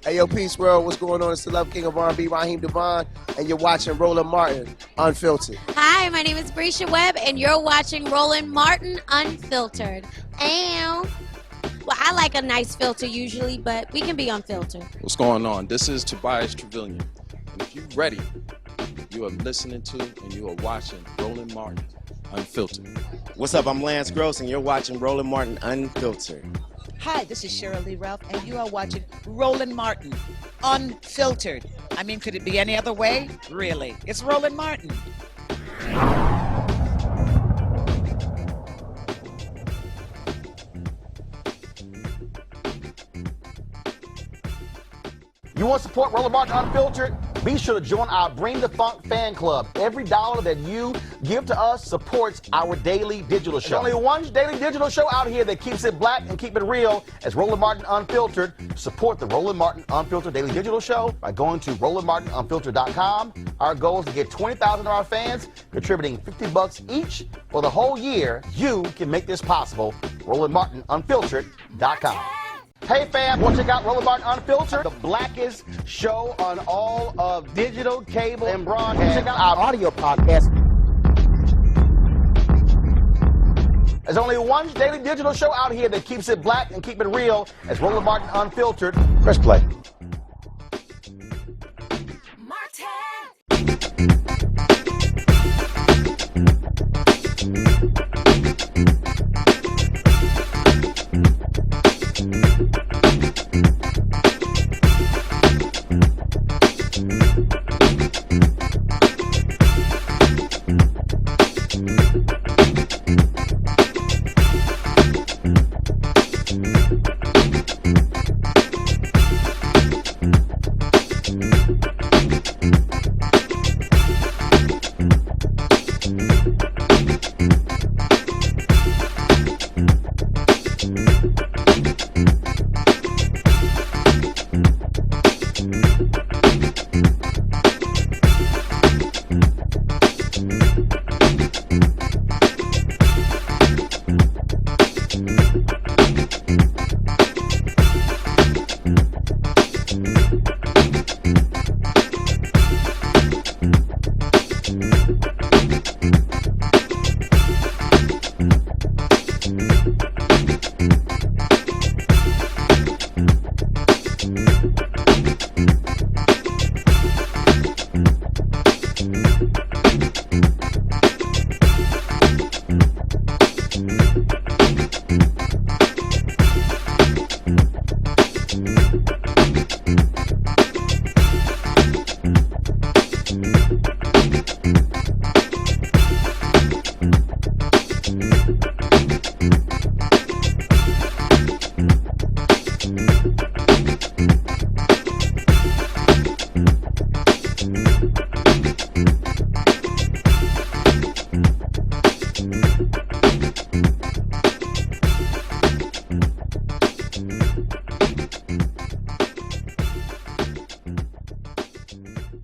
Hey yo, Peace World, what's going on? It's the Love King of R&B, Raheem Devon, and you're watching Roland Martin Unfiltered. Hi, my name is Brescia Webb, and you're watching Roland Martin Unfiltered. Well, I like a nice filter usually, but we can be unfiltered. What's going on? This is Tobias Trevelyan, and if you're ready, you are listening to and you are watching Roland Martin Unfiltered. What's up? I'm Lance Gross, and you're watching Roland Martin Unfiltered. Hi, this is Cheryl Lee Ralph, and you are watching Roland Martin Unfiltered. I mean, could it be any other way? Really? It's Roland Martin. You want to support Roland Martin Unfiltered? Be sure to join our Bring the Funk fan club. Every dollar that you give to us supports our daily digital show. There's only one daily digital show out here that keeps it black and keep it real as Roland Martin Unfiltered. Support the Roland Martin Unfiltered daily digital show by going to RolandMartinUnfiltered.com. Our goal is to get 20,000 of our fans contributing $50 each for the whole year. You can make this possible. RolandMartinUnfiltered.com. Hey fam, want to check out Roland Martin Unfiltered, the blackest show on all of digital, cable, and broadcast. Check out our audio podcast. There's only one daily digital show out here that keeps it black and keep it real as Roland Martin Unfiltered. Press play.